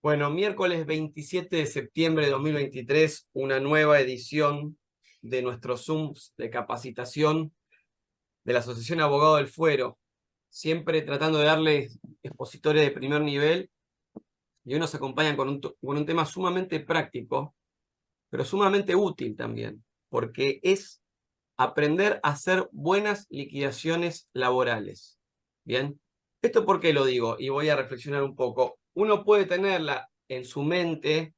Bueno, miércoles 27 de septiembre de 2023, una nueva edición de nuestros Zooms de capacitación de la Asociación Abogado del Fuero, siempre tratando de darles expositores de primer nivel, y hoy nos acompañan con un tema sumamente práctico, pero sumamente útil también, porque es aprender a hacer buenas liquidaciones laborales. ¿Bien? ¿Esto por qué lo digo? Y voy a reflexionar un poco. Uno puede tenerla en su mente,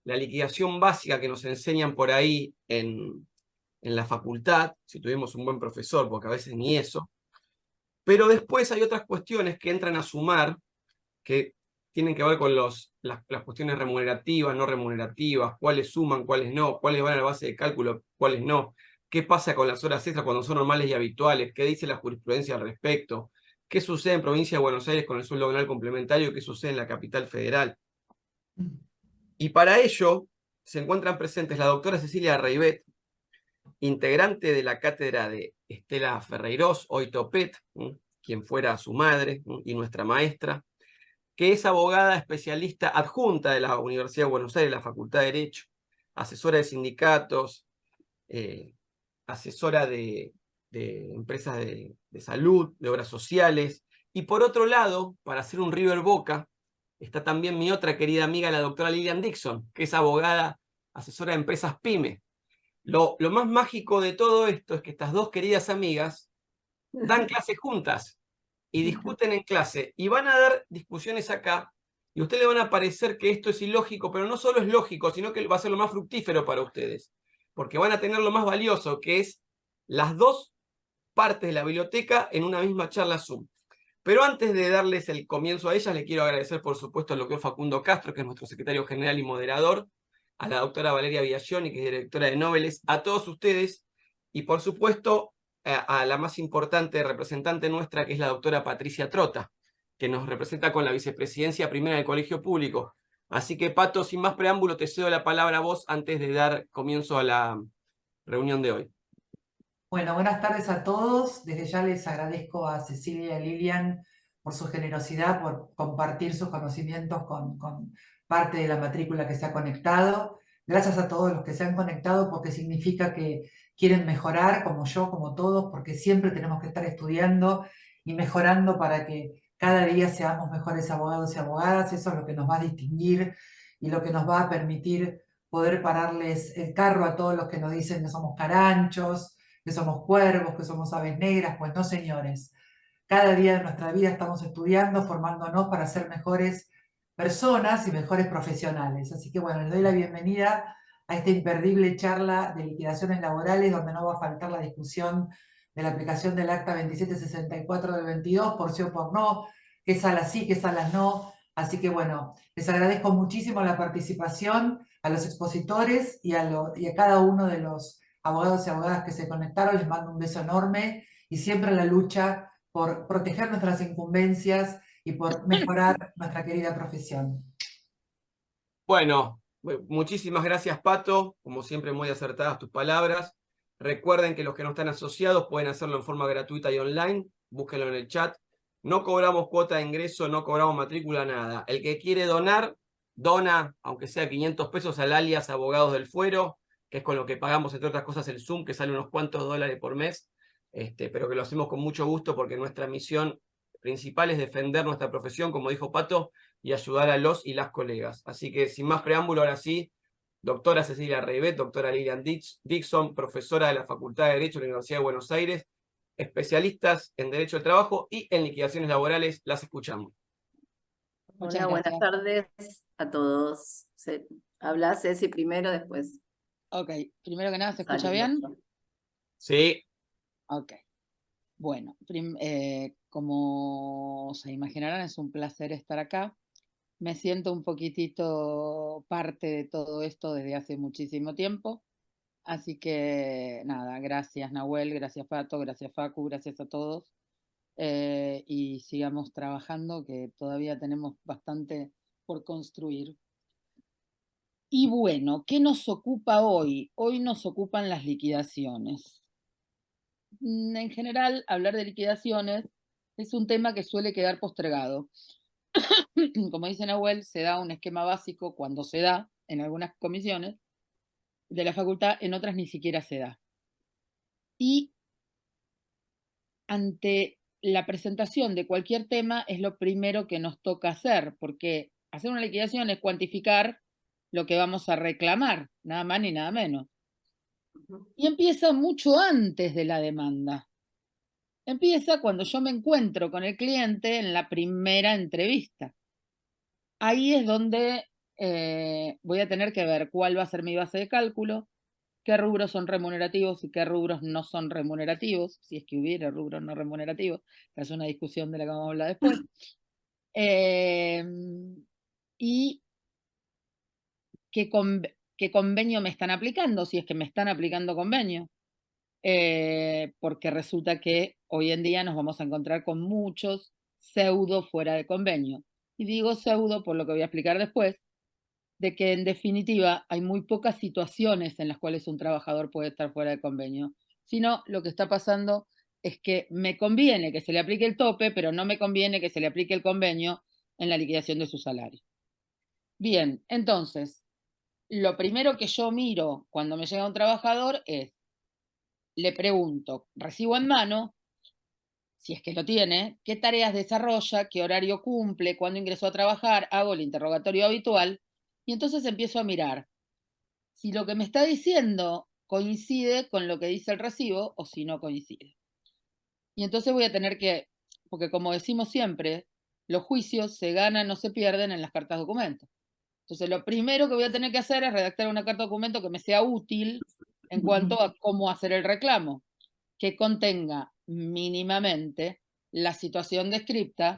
la liquidación básica que nos enseñan por ahí en la facultad, si tuvimos un buen profesor, porque a veces ni eso, pero después hay otras cuestiones que entran a sumar, que tienen que ver con las cuestiones remunerativas, no remunerativas, cuáles suman, cuáles no, cuáles van a la base de cálculo, cuáles no, qué pasa con las horas extras cuando son normales y habituales, qué dice la jurisprudencia al respecto, qué sucede en provincia de Buenos Aires con el sueldo anual complementario y qué sucede en la capital federal. Y para ello se encuentran presentes la doctora Cecilia Reibet, integrante de la cátedra de Estela Ferreirós, hoy Topet, quien fuera su madre y nuestra maestra, que es abogada especialista adjunta de la Universidad de Buenos Aires, la Facultad de Derecho, asesora de sindicatos, asesora de empresas de salud, de obras sociales. Y por otro lado, para hacer un River Boca, está también mi otra querida amiga, la doctora Lilian Dixon, que es abogada, asesora de empresas PYME. Lo más mágico de todo esto es que estas dos queridas amigas dan clases juntas y discuten en clase y van a dar discusiones acá y a ustedes le van a parecer que esto es ilógico, pero no solo es lógico, sino que va a ser lo más fructífero para ustedes, porque van a tener lo más valioso, que es las dos partes de la biblioteca en una misma charla Zoom. Pero antes de darles el comienzo a ellas, le quiero agradecer, por supuesto, al doctor Facundo Castro, que es nuestro secretario general y moderador, a la doctora Valeria Villagioni, que es directora de Noveles, a todos ustedes, y por supuesto, a la más importante representante nuestra, que es la doctora Patricia Trota, que nos representa con la vicepresidencia primera del Colegio Público. Así que, Pato, sin más preámbulo, te cedo la palabra a vos antes de dar comienzo a la reunión de hoy. Bueno, buenas tardes a todos. Desde ya les agradezco a Cecilia y a Lilian por su generosidad, por compartir sus conocimientos con parte de la matrícula que se ha conectado. Gracias a todos los que se han conectado porque significa que quieren mejorar, como yo, como todos, porque siempre tenemos que estar estudiando y mejorando para que cada día seamos mejores abogados y abogadas. Eso es lo que nos va a distinguir y lo que nos va a permitir poder pararles el carro a todos los que nos dicen que somos caranchos, que somos cuervos, que somos aves negras. Pues no, señores. Cada día de nuestra vida estamos estudiando, formándonos para ser mejores personas y mejores profesionales. Así que bueno, les doy la bienvenida a esta imperdible charla de liquidaciones laborales, donde no va a faltar la discusión de la aplicación del acta 2764 del 22, por sí o por no, qué salas sí, qué salas no. Así que bueno, les agradezco muchísimo la participación a los expositores y a cada uno de los abogados y abogadas que se conectaron. Les mando un beso enorme y siempre la lucha por proteger nuestras incumbencias y por mejorar nuestra querida profesión. Bueno, muchísimas gracias, Pato. Como siempre, muy acertadas tus palabras. Recuerden que los que no están asociados pueden hacerlo en forma gratuita y online. Búsquenlo en el chat. No cobramos cuota de ingreso, no cobramos matrícula, nada. El que quiere donar, dona, aunque sea 500 pesos, al alias Abogados del Fuero, que es con lo que pagamos, entre otras cosas, el Zoom, que sale unos cuantos dólares por mes. Pero que lo hacemos con mucho gusto porque nuestra misión principal es defender nuestra profesión, como dijo Pato, y ayudar a los y las colegas. Así que sin más preámbulo, ahora sí, doctora Cecilia Reibet, doctora Lilian Dixon, profesora de la Facultad de Derecho de la Universidad de Buenos Aires, especialistas en Derecho del Trabajo y en liquidaciones laborales, las escuchamos. Hola, buenas tardes a todos. Habla Ceci primero, después. Ok, primero que nada, ¿se escucha bien? Sí. Ok. Bueno, como se imaginarán, es un placer estar acá. Me siento un poquitito parte de todo esto desde hace muchísimo tiempo. Así que nada, gracias Nahuel, gracias Pato, gracias Facu, gracias a todos. Y sigamos trabajando, que todavía tenemos bastante por construir. Y bueno, ¿qué nos ocupa hoy? Hoy nos ocupan las liquidaciones. En general, hablar de liquidaciones es un tema que suele quedar postergado. como dice Nahuel, se da un esquema básico cuando se da en algunas comisiones de la facultad, en otras ni siquiera se da. Y ante la presentación de cualquier tema es lo primero que nos toca hacer, porque hacer una liquidación es cuantificar lo que vamos a reclamar, nada más ni nada menos. Y empieza mucho antes de la demanda. Empieza cuando yo me encuentro con el cliente en la primera entrevista. Ahí es donde voy a tener que ver cuál va a ser mi base de cálculo, qué rubros son remunerativos y qué rubros no son remunerativos, si es que hubiera rubros no remunerativos, que es una discusión de la que vamos a hablar después. Y qué convenio me están aplicando, si es que me están aplicando convenio. Porque resulta que hoy en día nos vamos a encontrar con muchos pseudo fuera de convenio. Y digo pseudo por lo que voy a explicar después, de que en definitiva hay muy pocas situaciones en las cuales un trabajador puede estar fuera de convenio, sino lo que está pasando es que me conviene que se le aplique el tope, pero no me conviene que se le aplique el convenio en la liquidación de su salario. Bien, entonces, lo primero que yo miro cuando me llega un trabajador es, le pregunto, recibo en mano, si es que lo tiene, qué tareas desarrolla, qué horario cumple, cuándo ingresó a trabajar, hago el interrogatorio habitual y entonces empiezo a mirar si lo que me está diciendo coincide con lo que dice el recibo o si no coincide. Y entonces voy a tener que, porque como decimos siempre, los juicios se ganan o se pierden en las cartas documento. Entonces lo primero que voy a tener que hacer es redactar una carta documento que me sea útil en cuanto a cómo hacer el reclamo, que contenga mínimamente la situación descripta,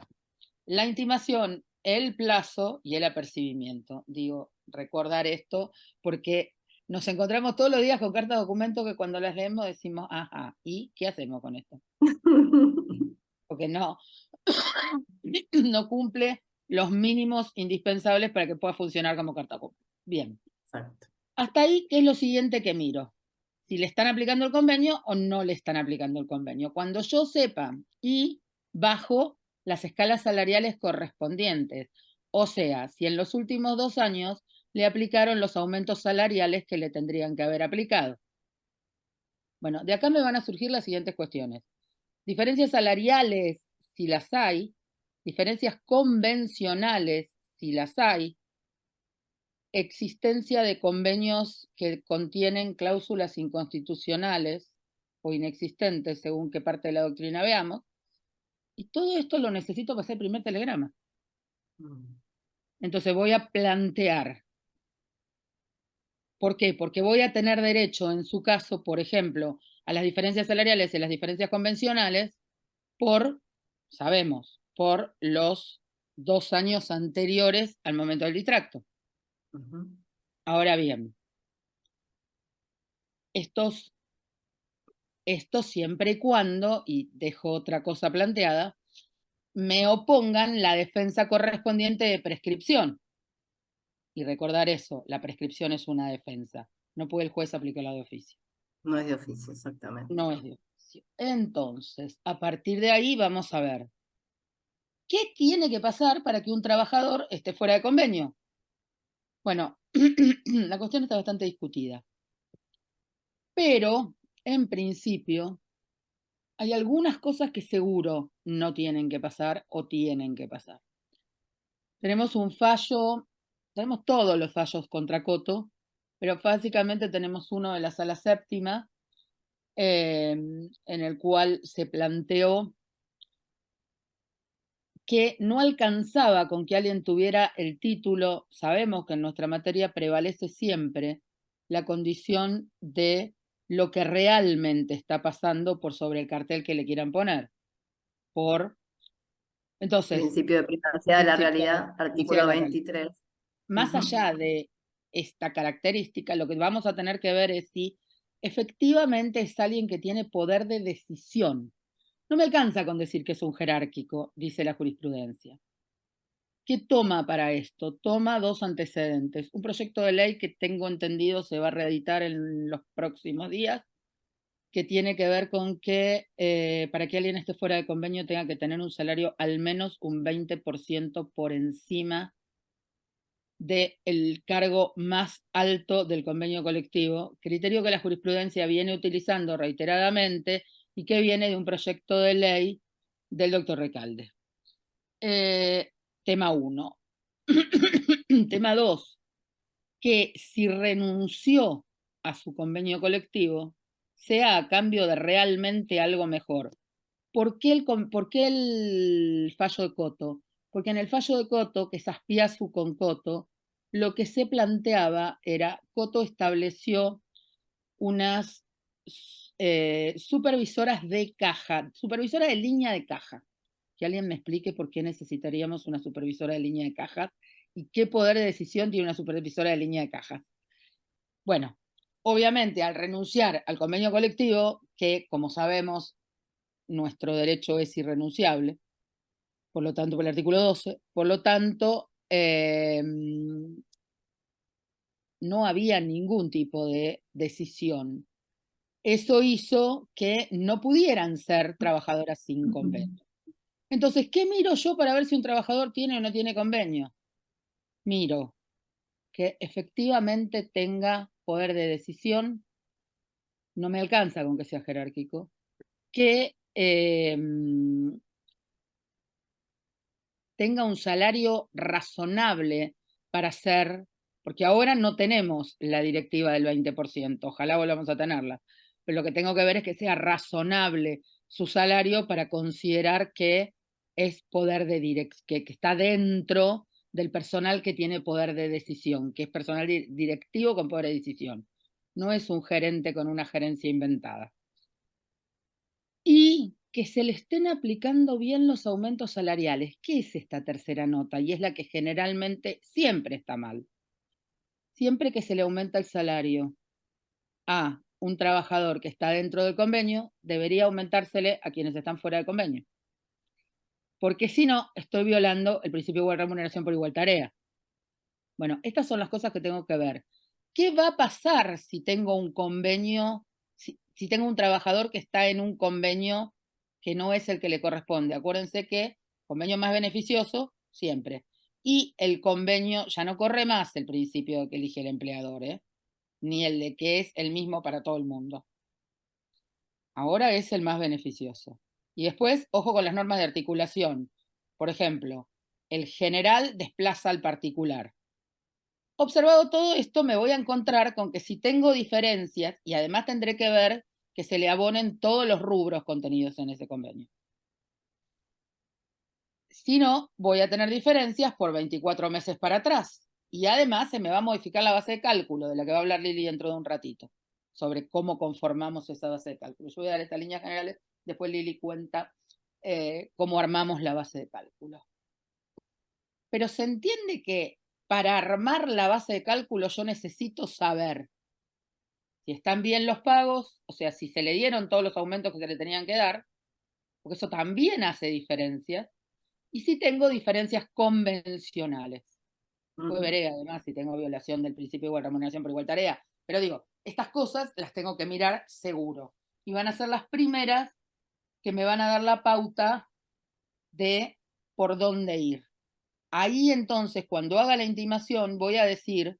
la intimación, el plazo y el apercibimiento. Digo, recordar esto porque nos encontramos todos los días con cartas de documento que cuando las leemos decimos, ajá, ¿y qué hacemos con esto? Porque no, no cumple los mínimos indispensables para que pueda funcionar como carta documento. Bien. Exacto. Hasta ahí, ¿qué es lo siguiente que miro? Si le están aplicando el convenio o no le están aplicando el convenio. Cuando yo sepa y bajo las escalas salariales correspondientes, o sea, si en los últimos 2 años le aplicaron los aumentos salariales que le tendrían que haber aplicado. Bueno, de acá me van a surgir las siguientes cuestiones. Diferencias salariales, si las hay, diferencias convencionales, si las hay, existencia de convenios que contienen cláusulas inconstitucionales o inexistentes, según qué parte de la doctrina veamos, y todo esto lo necesito para hacer el primer telegrama. Entonces voy a plantear. ¿Por qué? Porque voy a tener derecho, en su caso, por ejemplo, a las diferencias salariales y las diferencias convencionales sabemos, por los 2 años anteriores al momento del distracto. Ahora bien, esto siempre y cuando, y dejo otra cosa planteada, me opongan la defensa correspondiente de prescripción. Y recordar eso, la prescripción es una defensa. No puede el juez aplicarla de oficio. No es de oficio, exactamente. No es de oficio. Entonces, a partir de ahí vamos a ver, ¿qué tiene que pasar para que un trabajador esté fuera de convenio? Bueno, la cuestión está bastante discutida. Pero, en principio, hay algunas cosas que seguro no tienen que pasar o tienen que pasar. Tenemos un fallo, tenemos todos los fallos contra Coto, pero básicamente tenemos uno de la Sala Séptima, en el cual se planteó que no alcanzaba con que alguien tuviera el título. Sabemos que en nuestra materia prevalece siempre la condición de lo que realmente está pasando por sobre el cartel que le quieran poner. Entonces, principio de privacidad de la realidad, artículo 23. Más allá de esta característica, lo que vamos a tener que ver es si efectivamente es alguien que tiene poder de decisión. No me alcanza con decir que es un jerárquico, dice la jurisprudencia. ¿Qué toma para esto? Toma 2 antecedentes. Un proyecto de ley que tengo entendido se va a reeditar en los próximos días, que tiene que ver con que para que alguien esté fuera de convenio tenga que tener un salario al menos un 20% por encima del cargo más alto del convenio colectivo, criterio que la jurisprudencia viene utilizando reiteradamente y que viene de un proyecto de ley del doctor Recalde. Tema 1. Tema 2. Que si renunció a su convenio colectivo, sea a cambio de realmente algo mejor. ¿Por qué el fallo de Coto? Porque en el fallo de Coto, que es Aspiazu con Coto, lo que se planteaba era, Coto estableció unas supervisoras de caja, supervisora de línea de caja. Que alguien me explique por qué necesitaríamos una supervisora de línea de cajas y qué poder de decisión tiene una supervisora de línea de cajas. Bueno, obviamente al renunciar al convenio colectivo, que como sabemos, nuestro derecho es irrenunciable, por lo tanto, por el artículo 12, por lo tanto, no había ningún tipo de decisión. Eso hizo que no pudieran ser trabajadoras sin convenio. Entonces, ¿qué miro yo para ver si un trabajador tiene o no tiene convenio? Miro que efectivamente tenga poder de decisión, no me alcanza con que sea jerárquico, que tenga un salario razonable para ser, porque ahora no tenemos la directiva del 20%, ojalá volvamos a tenerla, pero lo que tengo que ver es que sea razonable su salario para considerar que es poder de que está dentro del personal que tiene poder de decisión, que es personal directivo con poder de decisión. No es un gerente con una gerencia inventada. Y que se le estén aplicando bien los aumentos salariales. ¿Qué es esta tercera nota? Y es la que generalmente siempre está mal. Siempre que se le aumenta el salario a un trabajador que está dentro del convenio, debería aumentársele a quienes están fuera del convenio. Porque si no, estoy violando el principio de igual remuneración por igual tarea. Bueno, estas son las cosas que tengo que ver. ¿Qué va a pasar si tengo un convenio, si tengo un trabajador que está en un convenio que no es el que le corresponde? Acuérdense que convenio más beneficioso, siempre. Y el convenio ya no corre más el principio que elige el empleador, ni el de que es el mismo para todo el mundo. Ahora es el más beneficioso. Y después, ojo con las normas de articulación. Por ejemplo, el general desplaza al particular. Observado todo esto, me voy a encontrar con que si tengo diferencias, y además tendré que ver que se le abonen todos los rubros contenidos en ese convenio. Si no, voy a tener diferencias por 24 meses para atrás. Y además se me va a modificar la base de cálculo, de la que va a hablar Lili dentro de un ratito, sobre cómo conformamos esa base de cálculo. Yo voy a dar estas líneas generales, después Lili cuenta cómo armamos la base de cálculo. Pero se entiende que para armar la base de cálculo yo necesito saber si están bien los pagos, o sea, si se le dieron todos los aumentos que se le tenían que dar, porque eso también hace diferencias, y si tengo diferencias convencionales. Después veré, además, si tengo violación del principio de igual remuneración por igual tarea. Pero digo, estas cosas las tengo que mirar seguro. Y van a ser las primeras que me van a dar la pauta de por dónde ir. Ahí entonces, cuando haga la intimación, voy a decir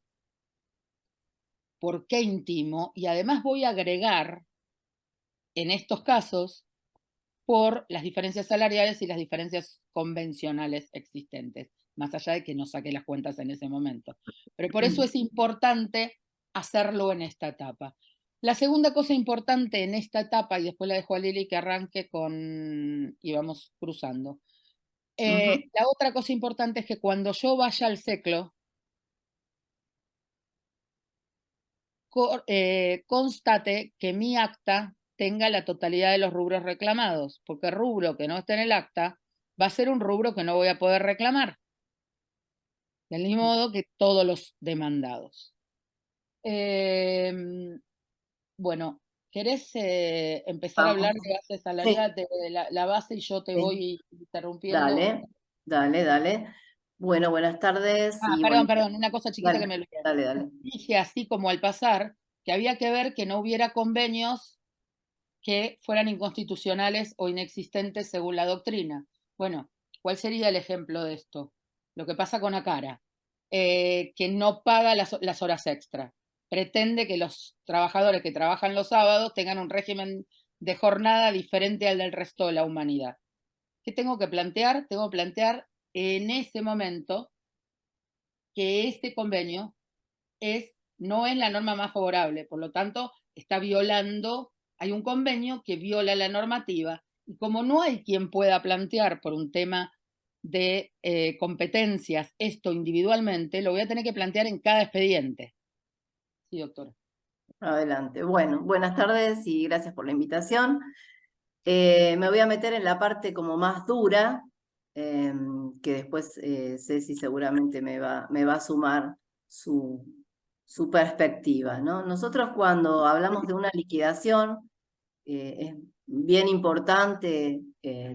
por qué intimo y además voy a agregar, en estos casos, por las diferencias salariales y las diferencias convencionales existentes, más allá de que no saqué las cuentas en ese momento. Pero por eso es importante hacerlo en esta etapa. La segunda cosa importante en esta etapa, y después la dejo a Lili que arranque con, y vamos cruzando. La otra cosa importante es que cuando yo vaya al SECLO, constate que mi acta tenga la totalidad de los rubros reclamados, porque rubro que no esté en el acta va a ser un rubro que no voy a poder reclamar, del mismo modo que todos los demandados. Bueno, ¿querés empezar a hablar de base salarial, de la base, y yo te voy interrumpiendo? Dale. Bueno, buenas tardes. Perdón, una cosa chiquita que me olvidé. Dale. Dije así como al pasar que había que ver que no hubiera convenios que fueran inconstitucionales o inexistentes según la doctrina. Bueno, ¿cuál sería el ejemplo de esto? Lo que pasa con Acara, que no paga las horas extra. Pretende que los trabajadores que trabajan los sábados tengan un régimen de jornada diferente al del resto de la humanidad. ¿Qué tengo que plantear? Tengo que plantear en ese momento que este convenio no es la norma más favorable, por lo tanto, está violando, hay un convenio que viola la normativa, y como no hay quien pueda plantear por un tema de competencias esto individualmente, lo voy a tener que plantear en cada expediente. Sí, doctora. Adelante. Bueno, buenas tardes y gracias por la invitación. Me voy a meter en la parte como más dura, que después Ceci seguramente me va a sumar su perspectiva, ¿no? Nosotros cuando hablamos de una liquidación, es bien importante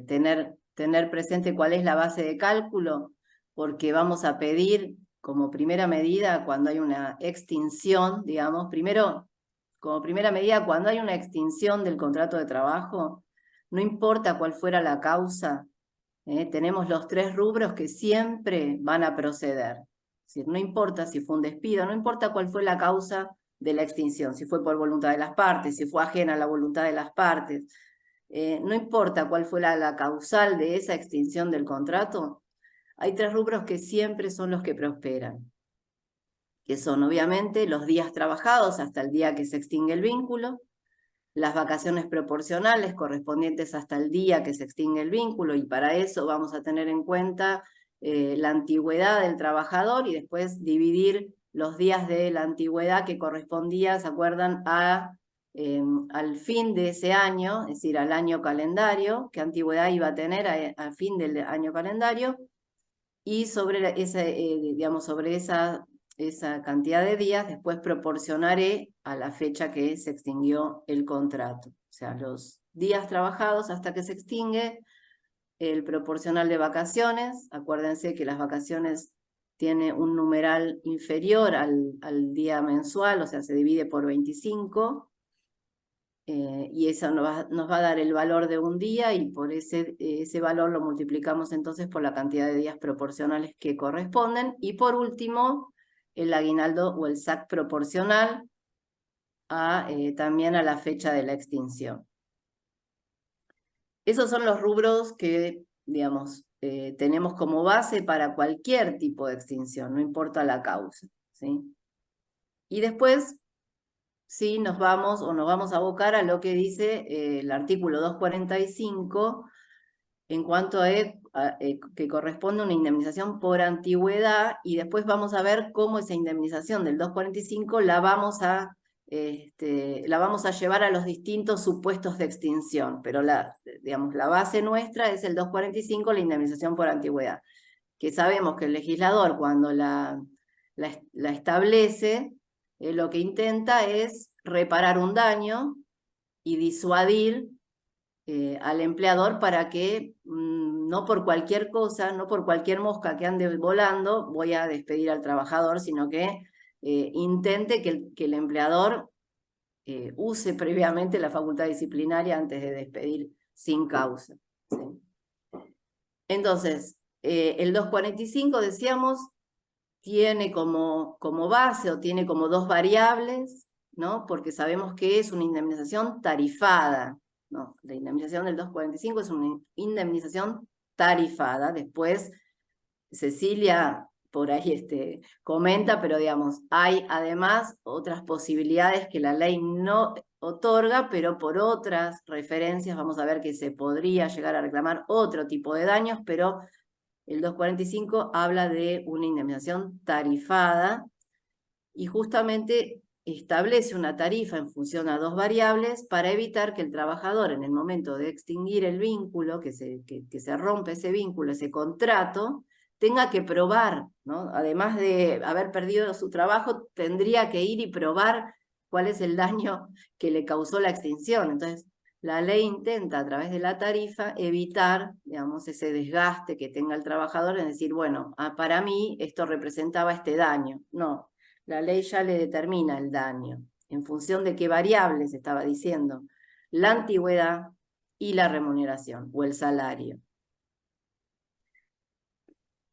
tener presente cuál es la base de cálculo, porque vamos a pedir como primera medida cuando hay una extinción, digamos, primero, como primera medida cuando hay una extinción del contrato de trabajo, no importa cuál fuera la causa, tenemos los 3 rubros que siempre van a proceder. Es decir, no importa si fue un despido, no importa cuál fue la causa de la extinción, si fue por voluntad de las partes, si fue ajena a la voluntad de las partes, no importa cuál fue la causal de esa extinción del contrato, hay 3 rubros que siempre son los que prosperan, que son obviamente los días trabajados hasta el día que se extingue el vínculo, las vacaciones proporcionales correspondientes hasta el día que se extingue el vínculo, y para eso vamos a tener en cuenta la antigüedad del trabajador y después dividir los días de la antigüedad que correspondía, ¿se acuerdan?, al fin de ese año, es decir, al año calendario, qué antigüedad iba a tener al fin del año calendario, y sobre esa cantidad de días, después proporcionaré a la fecha que se extinguió el contrato. O sea, los días trabajados hasta que se extingue, el proporcional de vacaciones. Acuérdense que las vacaciones tiene un numeral inferior al día mensual, o sea, se divide por 25, y eso nos va a dar el valor de un día, y por ese valor lo multiplicamos entonces por la cantidad de días proporcionales que corresponden. Y por último, el aguinaldo o el SAC proporcional también a la fecha de la extinción. Esos son los rubros que, digamos, tenemos como base para cualquier tipo de extinción, no importa la causa, ¿sí? Y después, sí, nos vamos a abocar a lo que dice el artículo 245 en cuanto a que corresponde una indemnización por antigüedad, y después vamos a ver cómo esa indemnización del 245 la vamos a llevar a los distintos supuestos de extinción, pero la base nuestra es el 245, la indemnización por antigüedad, que sabemos que el legislador cuando la establece, lo que intenta es reparar un daño y disuadir al empleador para que no por cualquier cosa, no por cualquier mosca que ande volando, voy a despedir al trabajador, sino que intente que el empleador use previamente la facultad disciplinaria antes de despedir sin causa, ¿sí? Entonces, el 245, decíamos, tiene como base o tiene como 2 variables, ¿no? Porque sabemos que es una indemnización tarifada, ¿no? La indemnización del 245 es una indemnización tarifada. Después, Cecilia por ahí comenta, pero digamos, hay además otras posibilidades que la ley no otorga, pero por otras referencias vamos a ver que se podría llegar a reclamar otro tipo de daños, pero el 245 habla de una indemnización tarifada y justamente establece una tarifa en función a 2 variables para evitar que el trabajador en el momento de extinguir el vínculo, que se rompe ese vínculo, ese contrato, tenga que probar, ¿no? Además de haber perdido su trabajo, tendría que ir y probar cuál es el daño que le causó la extinción. Entonces, la ley intenta a través de la tarifa evitar, digamos, ese desgaste que tenga el trabajador en decir, bueno, para mí esto representaba este daño. No, la ley ya le determina el daño. ¿En función de qué variables estaba diciendo? la antigüedad y la remuneración o el salario.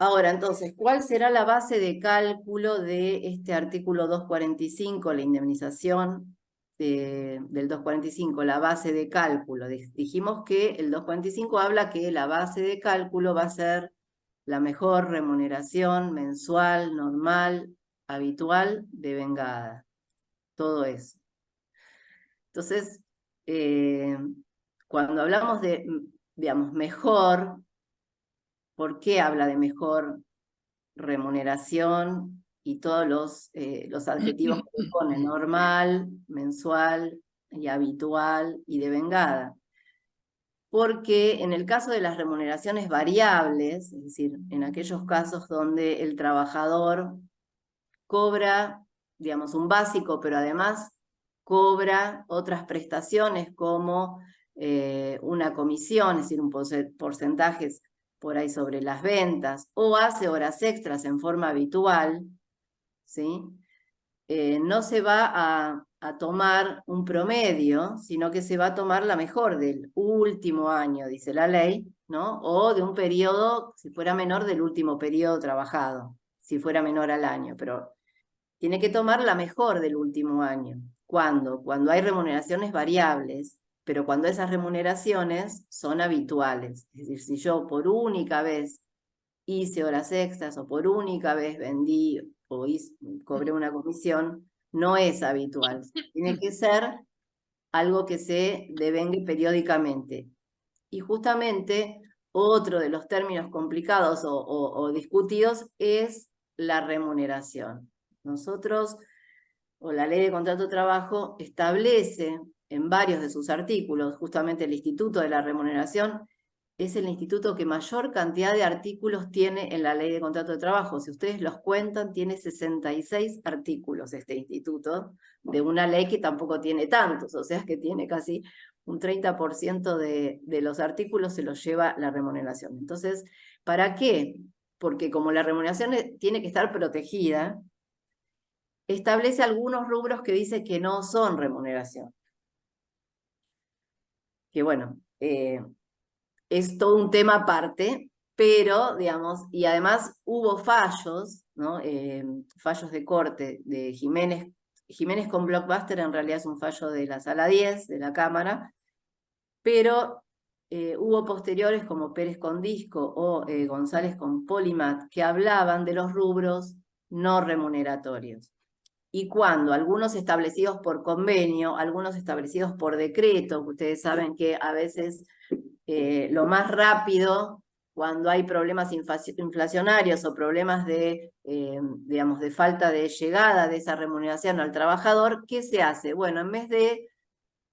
Ahora, entonces, ¿cuál será la base de cálculo de este artículo 245, la indemnización del 245, la base de cálculo? Dijimos que el 245 habla que la base de cálculo va a ser la mejor remuneración mensual, normal, habitual, devengada. Todo eso. Entonces, cuando hablamos de, digamos, mejor, ¿por qué habla de mejor remuneración y todos los adjetivos que pone? Normal, mensual y habitual y devengada. Porque en el caso de las remuneraciones variables, es decir, en aquellos casos donde el trabajador cobra, digamos, un básico, pero además cobra otras prestaciones como una comisión, es decir, un porcentaje por ahí sobre las ventas, o hace horas extras en forma habitual, ¿sí? No se va a tomar un promedio, sino que se va a tomar la mejor del último año, dice la ley, ¿no? O de un periodo, si fuera menor, del último periodo trabajado, si fuera menor al año, pero tiene que tomar la mejor del último año. ¿Cuándo? Cuando hay remuneraciones variables, pero cuando esas remuneraciones son habituales. Es decir, si yo por única vez hice horas extras o por única vez vendí o cobré una comisión, no es habitual. Tiene que ser algo que se devengue periódicamente. Y justamente otro de los términos complicados o discutidos es la remuneración. Nosotros, o la Ley de Contrato de Trabajo, establece en varios de sus artículos, justamente el Instituto de la Remuneración es el instituto que mayor cantidad de artículos tiene en la Ley de Contrato de Trabajo. Si ustedes los cuentan, tiene 66 artículos este instituto, de una ley que tampoco tiene tantos, o sea que tiene casi un 30% de los artículos se los lleva la remuneración. Entonces, ¿para qué? Porque como la remuneración tiene que estar protegida, establece algunos rubros que dice que no son remuneración. Que bueno, es todo un tema aparte, pero, digamos, y además hubo fallos, ¿no? Fallos de corte de Jiménez con Blockbuster, en realidad es un fallo de la Sala 10 de la Cámara, pero hubo posteriores como Pérez con Disco o González con Polymat que hablaban de los rubros no remuneratorios. Y cuando algunos establecidos por convenio, algunos establecidos por decreto, ustedes saben que a veces lo más rápido, cuando hay problemas inflacionarios o problemas de, digamos, de falta de llegada de esa remuneración al trabajador, ¿qué se hace? Bueno, en vez de,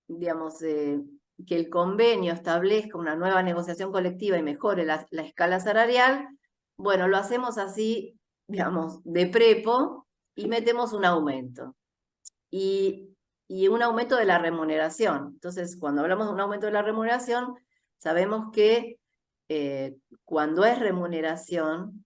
digamos, que el convenio establezca una nueva negociación colectiva y mejore la escala salarial, bueno, lo hacemos así, digamos, de prepo y metemos un aumento. Y un aumento de la remuneración. Entonces, cuando hablamos de un aumento de la remuneración, sabemos que cuando es remuneración,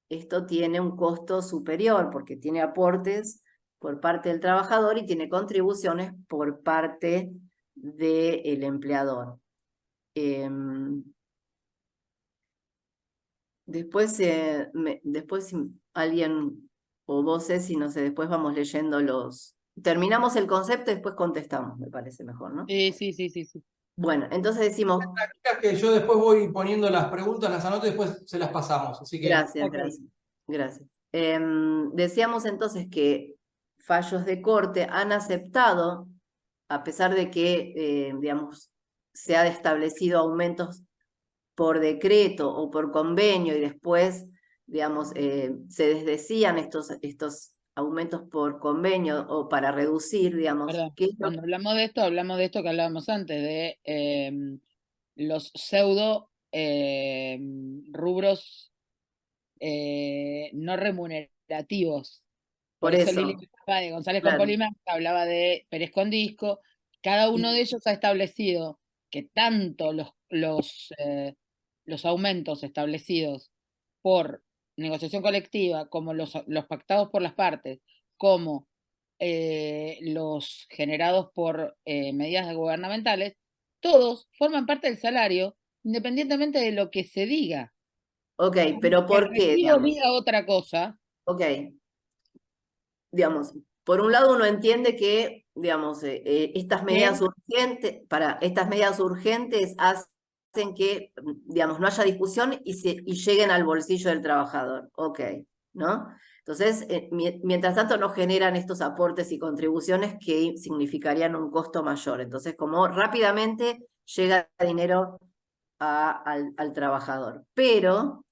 esto tiene un costo superior porque tiene aportes por parte del trabajador y tiene contribuciones por parte del empleador. Después si alguien, o vos, Ceci, no sé, después vamos leyendo los... Terminamos el concepto y después contestamos, me parece mejor, ¿no? Sí. Bueno, entonces decimos... Que yo después voy poniendo las preguntas, las anoto y después se las pasamos. Así que... Gracias, Ok. gracias. Decíamos entonces que fallos de corte han aceptado, a pesar de que, digamos, se ha establecido aumentos por decreto o por convenio y después, digamos, se desdecían estos aumentos por convenio o para reducir, digamos. Perdón, ¿qué es lo cuando hablamos de esto que hablábamos antes, de los pseudo rubros no remunerativos? Por Eso eso, Lili hablaba de González con claro. Polima, hablaba de Pérez con Disco. Cada uno de ellos ha establecido que tanto los aumentos establecidos por negociación colectiva, como los pactados por las partes, como los generados por medidas gubernamentales, todos forman parte del salario, independientemente de lo que se diga. Ok, pero ¿por El qué, recibo digamos? diga otra cosa. Ok, digamos, por un lado uno entiende que, digamos, estas medidas urgentes hacen que, digamos, no haya discusión y lleguen al bolsillo del trabajador. Ok, ¿no? Entonces, mientras tanto no generan estos aportes y contribuciones que significarían un costo mayor. Entonces, como rápidamente llega dinero al trabajador. Pero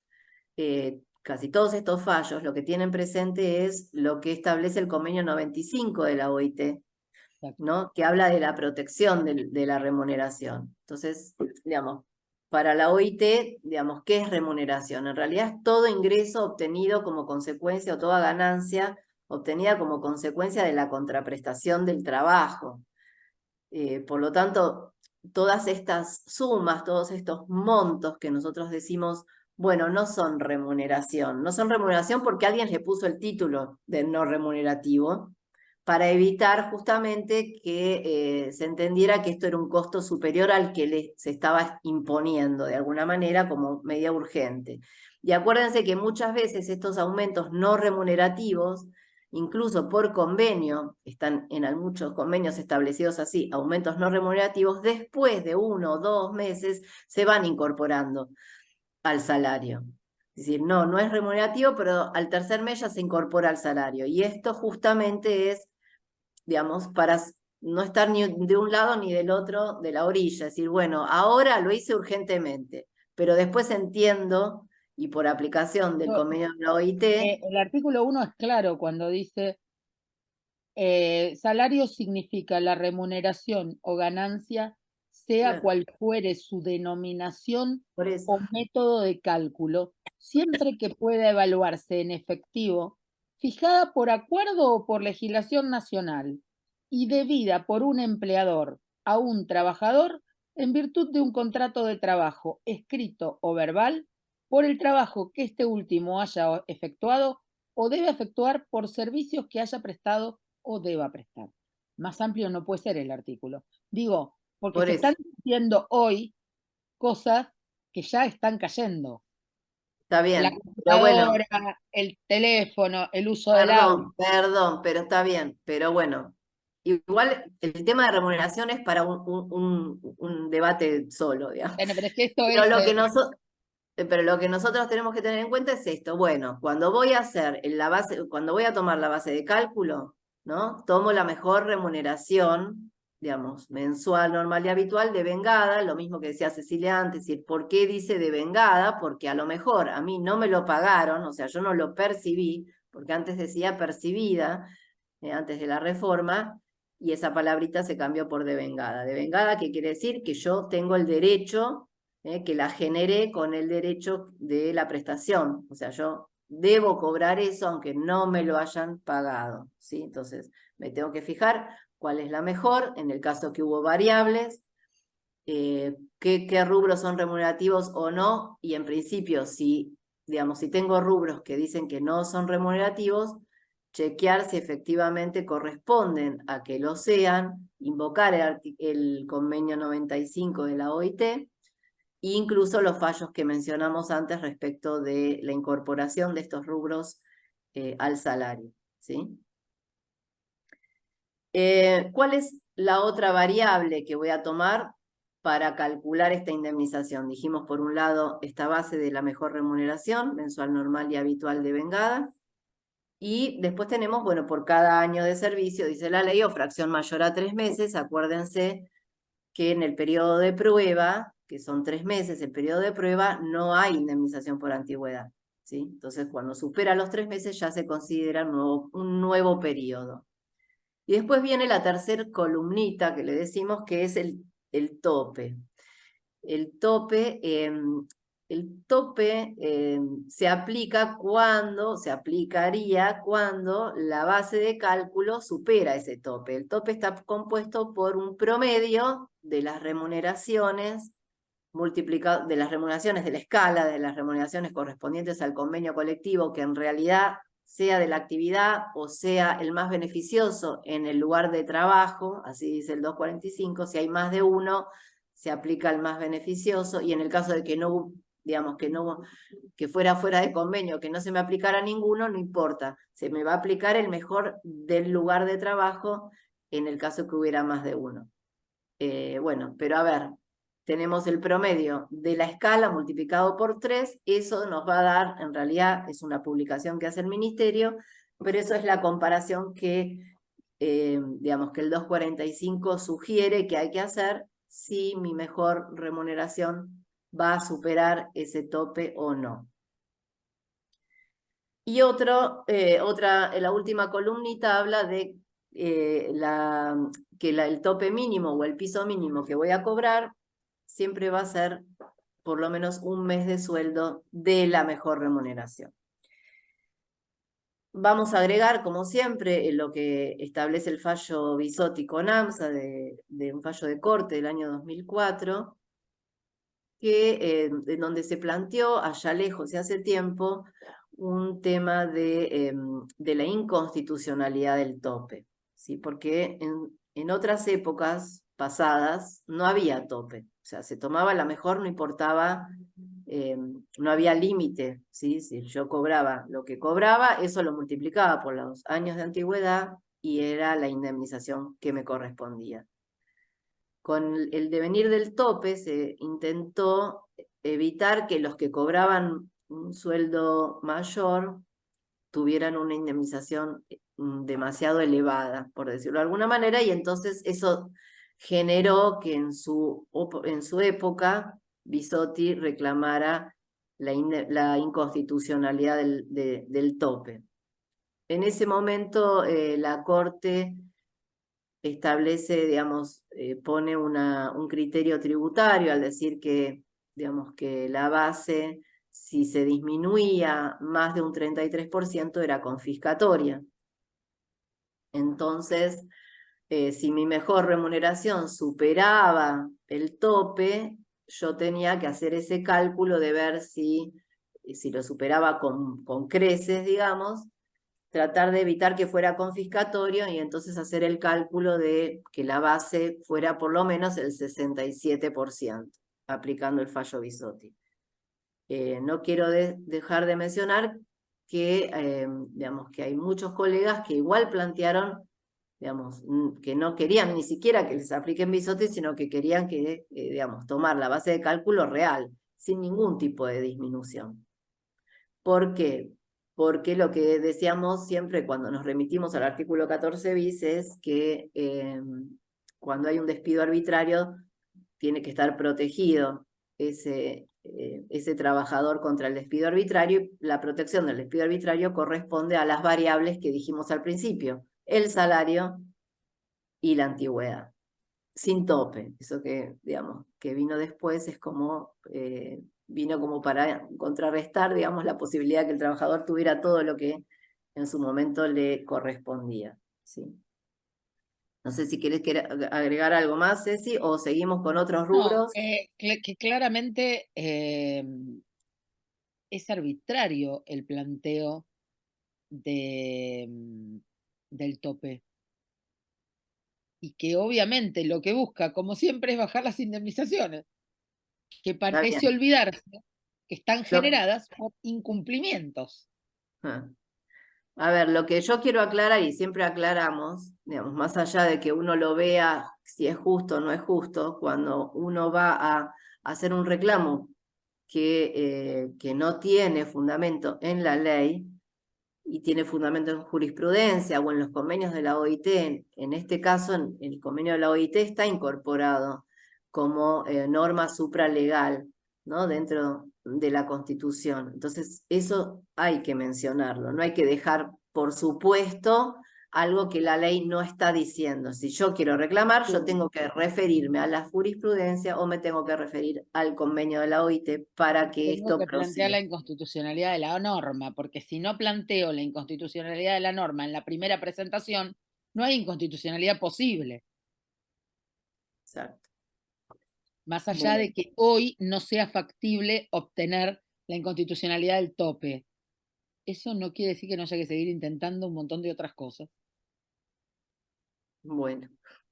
casi todos estos fallos lo que tienen presente es lo que establece el convenio 95 de la OIT, ¿no? Que habla de la protección de la remuneración. Entonces, digamos, para la OIT, digamos, ¿qué es remuneración? En realidad es todo ingreso obtenido como consecuencia o toda ganancia obtenida como consecuencia de la contraprestación del trabajo. Por lo tanto, todas estas sumas, todos estos montos que nosotros decimos, bueno, no son remuneración. No son remuneración porque alguien le puso el título de no remunerativo para evitar justamente que se entendiera que esto era un costo superior al que se estaba imponiendo de alguna manera como medida urgente. Y acuérdense que muchas veces estos aumentos no remunerativos, incluso por convenio, están en muchos convenios establecidos así, aumentos no remunerativos, después de 1 o 2 meses se van incorporando al salario. Es decir, no es remunerativo, pero al tercer mes ya se incorpora al salario. Y esto justamente es, digamos, para no estar ni de un lado ni del otro de la orilla. Es decir, bueno, ahora lo hice urgentemente, pero después entiendo, y por aplicación del convenio de la OIT, El artículo 1 es claro cuando dice salario significa la remuneración o ganancia, sea claro, cual fuere su denominación por eso. o método de cálculo, siempre que pueda evaluarse en efectivo, fijada por acuerdo o por legislación nacional y debida por un empleador a un trabajador en virtud de un contrato de trabajo escrito o verbal por el trabajo que este último haya efectuado o debe efectuar por servicios que haya prestado o deba prestar. Más amplio no puede ser el artículo. Digo, porque Por se eso. están diciendo hoy cosas que ya están cayendo. Está La bien, pero bueno, computadora, el teléfono, el uso del auto. perdón, pero está bien, pero bueno, igual el tema de remuneración es para un debate solo, digamos. Bueno, pero es que esto Pero es... pero lo que nosotros tenemos que tener en cuenta es esto. Bueno, cuando voy a hacer cuando voy a tomar la base de cálculo, ¿no? Tomo la mejor remuneración, digamos, mensual, normal y habitual de vengada, lo mismo que decía Cecilia antes, y ¿por qué dice de vengada? Porque a lo mejor a mí no me lo pagaron, o sea, yo no lo percibí, porque antes decía percibida, antes de la reforma, y esa palabrita se cambió por devengada. Devengada, ¿qué quiere decir? Que yo tengo el derecho, que la generé con el derecho de la prestación. O sea, yo debo cobrar eso aunque no me lo hayan pagado, ¿sí? Entonces, me tengo que fijar cuál es la mejor, en el caso que hubo variables, qué rubros son remunerativos o no, y en principio, digamos, si tengo rubros que dicen que no son remunerativos, chequear si efectivamente corresponden a que lo sean, invocar el convenio 95 de la OIT, e incluso los fallos que mencionamos antes respecto de la incorporación de estos rubros al salario, ¿sí? ¿Cuál es la otra variable que voy a tomar para calcular esta indemnización? Dijimos, por un lado, esta base de la mejor remuneración, mensual normal y habitual de vengada. Y después tenemos, bueno, por cada año de servicio, dice la ley, o fracción mayor a 3 meses. Acuérdense que en el periodo de prueba, que son 3 meses, el periodo de prueba, no hay indemnización por antigüedad, ¿sí? Entonces, cuando supera los 3 meses ya se considera un nuevo periodo. Y después viene la tercera columnita que le decimos que es el tope. El tope, se aplicaría cuando la base de cálculo supera ese tope. El tope está compuesto por un promedio de las remuneraciones de las remuneraciones de la escala, de las remuneraciones correspondientes al convenio colectivo, que en realidad sea de la actividad o sea el más beneficioso en el lugar de trabajo, así dice el 245, si hay más de uno, se aplica el más beneficioso, y en el caso de que no, digamos, que fuera fuera de convenio, que no se me aplicara ninguno, no importa, se me va a aplicar el mejor del lugar de trabajo en el caso que hubiera más de uno. Bueno, pero a ver, tenemos el promedio de la escala multiplicado por 3, eso nos va a dar, en realidad es una publicación que hace el ministerio, pero eso es la comparación que, digamos, que el 245 sugiere que hay que hacer si mi mejor remuneración va a superar ese tope o no. Y la última columnita habla de que el tope mínimo o el piso mínimo que voy a cobrar siempre va a ser por lo menos un mes de sueldo de la mejor remuneración. Vamos a agregar, como siempre, lo que establece el fallo Bisotti con AMSA, de un fallo de corte del año 2004, en donde se planteó allá lejos y hace tiempo un tema de la inconstitucionalidad del tope, ¿sí? Porque en otras épocas pasadas no había tope, o sea, se tomaba la mejor, no importaba, no había límite, ¿sí? Si yo cobraba lo que cobraba, eso lo multiplicaba por los años de antigüedad y era la indemnización que me correspondía. Con el devenir del tope se intentó evitar que los que cobraban un sueldo mayor tuvieran una indemnización demasiado elevada, por decirlo de alguna manera, y entonces eso generó que en su época Bisotti reclamara la inconstitucionalidad del tope. En ese momento la Corte establece, digamos, pone un criterio tributario al decir que, digamos, que la base, si se disminuía más de un 33%, era confiscatoria. Entonces, si mi mejor remuneración superaba el tope, yo tenía que hacer ese cálculo de ver si lo superaba con creces, digamos, tratar de evitar que fuera confiscatorio y entonces hacer el cálculo de que la base fuera por lo menos el 67%, aplicando el fallo Bisotti. No quiero dejar de mencionar que, digamos, que hay muchos colegas que igual plantearon, digamos, que no querían ni siquiera que les apliquen Bisotti, sino que querían que, digamos, tomar la base de cálculo real, sin ningún tipo de disminución. ¿Por qué? Porque lo que decíamos siempre cuando nos remitimos al artículo 14 bis es que cuando hay un despido arbitrario tiene que estar protegido ese trabajador contra el despido arbitrario, y la protección del despido arbitrario corresponde a las variables que dijimos al principio, el salario y la antigüedad, sin tope. Eso que, digamos, que vino después es como... vino como para contrarrestar, digamos, la posibilidad de que el trabajador tuviera todo lo que en su momento le correspondía, ¿sí? No sé si querés agregar algo más, Ceci, o seguimos con otros rubros. Que claramente es arbitrario el planteo del tope. Y que obviamente lo que busca, como siempre, es bajar las indemnizaciones, que parece olvidarse que están generadas por incumplimientos. A ver, lo que yo quiero aclarar, y siempre aclaramos, digamos, más allá de que uno lo vea si es justo o no es justo, cuando uno va a hacer un reclamo que no tiene fundamento en la ley y tiene fundamento en jurisprudencia o en los convenios de la OIT, en este caso en el convenio de la OIT está incorporado como norma supralegal, ¿no? Dentro de la Constitución. Entonces eso hay que mencionarlo, no hay que dejar por supuesto algo que la ley no está diciendo. Si yo quiero reclamar, yo tengo que referirme a la jurisprudencia o me tengo que referir al convenio de la OIT para que Tengo esto que plantear la proceda. inconstitucionalidad de la norma, porque si no planteo la inconstitucionalidad de la norma en la primera presentación, no hay inconstitucionalidad posible. Exacto. Más allá de que hoy no sea factible obtener la inconstitucionalidad del tope. eso no quiere decir que no haya que seguir intentando un montón de otras cosas. Bueno.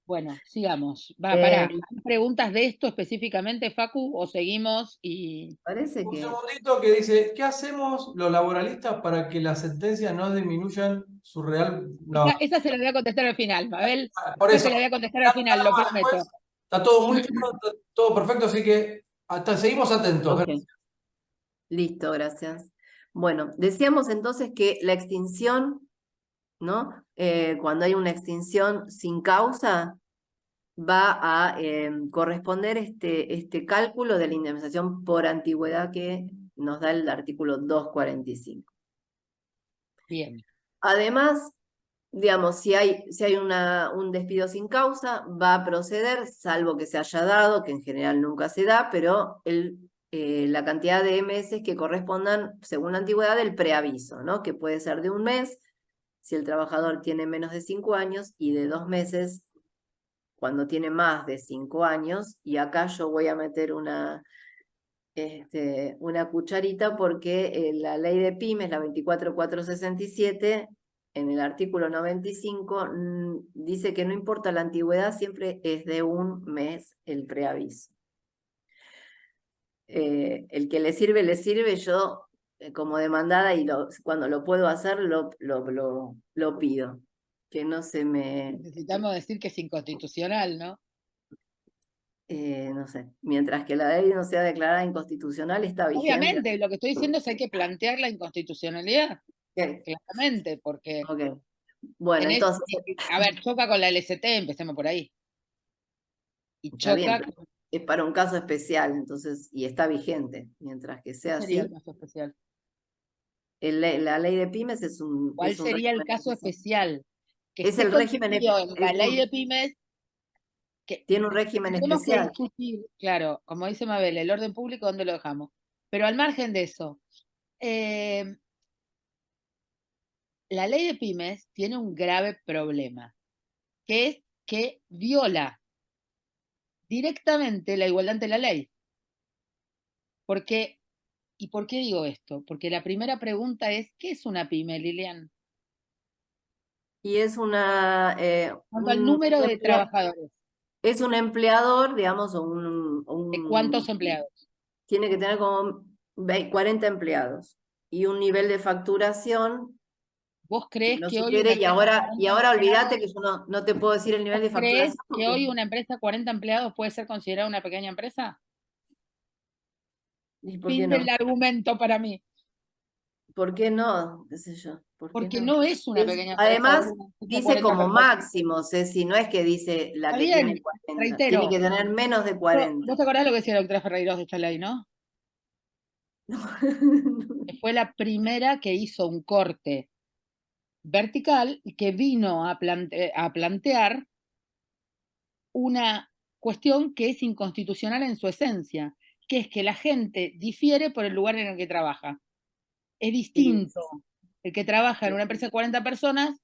Bueno, sigamos. Va, Eh, pará. ¿Hay preguntas de esto específicamente, Facu, o seguimos y... Parece Un que... segundito que dice, ¿qué hacemos los laboralistas para que las sentencias no disminuyan su real... No, Esa se la voy a contestar al final, Mabel. por Esa eso, se la voy a contestar al final, lo prometo. está todo muy claro, está todo perfecto, así que hasta seguimos atentos. Ok. Gracias. Listo, gracias. Bueno, decíamos entonces que la extinción, ¿no? Cuando hay una extinción sin causa, va a corresponder este cálculo de la indemnización por antigüedad que nos da el artículo 245. Bien. Además, digamos, si hay un despido sin causa, va a proceder, salvo que se haya dado, que en general nunca se da, pero la cantidad de meses que correspondan, según la antigüedad, del preaviso, ¿no? Que puede ser de un mes, si el trabajador tiene menos de 5 años, y de 2 meses, cuando tiene más de 5 años, y acá yo voy a meter una cucharita porque la ley de pymes, la 24467, en el artículo 95, dice que no importa la antigüedad, siempre es de un mes el preaviso. El que le sirve, yo como demandada y cuando lo puedo hacer lo pido. Que no se me... Necesitamos decir que es inconstitucional, ¿no? no sé, mientras que la ley no sea declarada inconstitucional, está vigente. Obviamente, lo que estoy diciendo es que hay que plantear la inconstitucionalidad, Okay. claramente, porque Okay. Bueno, entonces, a ver, choca con la LST, empecemos por ahí. Y está bien, choca, pero es para un caso especial, entonces, y está vigente. Mientras que sea ¿cuál sería así, el caso especial? la ley de pymes es un ¿Cuál sería el régimen caso especial. especial? Que Es esté el régimen, contenido en la ley de pymes, que tiene un régimen tenemos que especial. discutir, claro, como dice Mabel, el orden público, ¿dónde lo dejamos? Pero al margen de eso, la ley de pymes tiene un grave problema, que es que viola directamente la igualdad ante la ley. Porque, ¿y por qué digo esto? Porque la primera pregunta es, ¿qué es una pyme, Lilian? Y es ¿Cuánto al número de trabajadores? es un empleador, digamos, o ¿De cuántos empleados? tiene que tener como 40 empleados y un nivel de facturación ¿Vos que crees no que hoy una supere, y empresa ahora, 40 olvídate empleados, que yo no te puedo decir el nivel ¿vos de crees facturación. que hoy una empresa 40 empleados puede ser considerada una pequeña empresa? ¿Y por qué Fin no? del argumento para mí. ¿Por qué no? ¿Qué sé yo? ¿Por qué Porque no? no es una pequeña empresa hoy Además, una empresa de dice 40 como personas. máximo, Ceci, no es que dice la Está que tiene bien, 40. Tiene reitero. que tener menos de 40. ¿Vos te acordás lo que decía la doctora Ferreiros de esta ley, no? Que fue la primera que hizo un corte vertical y que vino a plantear una cuestión que es inconstitucional en su esencia, que es que la gente difiere por el lugar en el que trabaja. Es distinto el que trabaja en una empresa de 40 personas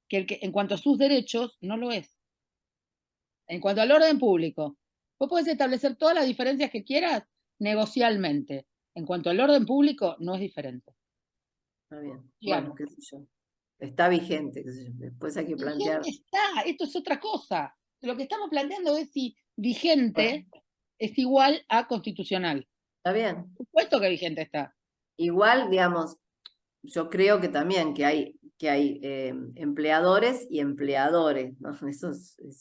que el que, en cuanto a sus derechos, no lo es. En cuanto al orden público, vos podés establecer todas las diferencias que quieras negocialmente. En cuanto al orden público, no es diferente. Está bien. Digamos. Bueno, qué sé yo. Está vigente, qué sé yo. Después hay que plantear. Vigente está, esto es otra cosa. Lo que estamos planteando es si vigente es igual a constitucional. Está bien. Por supuesto que vigente está. Igual, digamos, yo creo que también que hay empleadores y empleadores, ¿no? Eso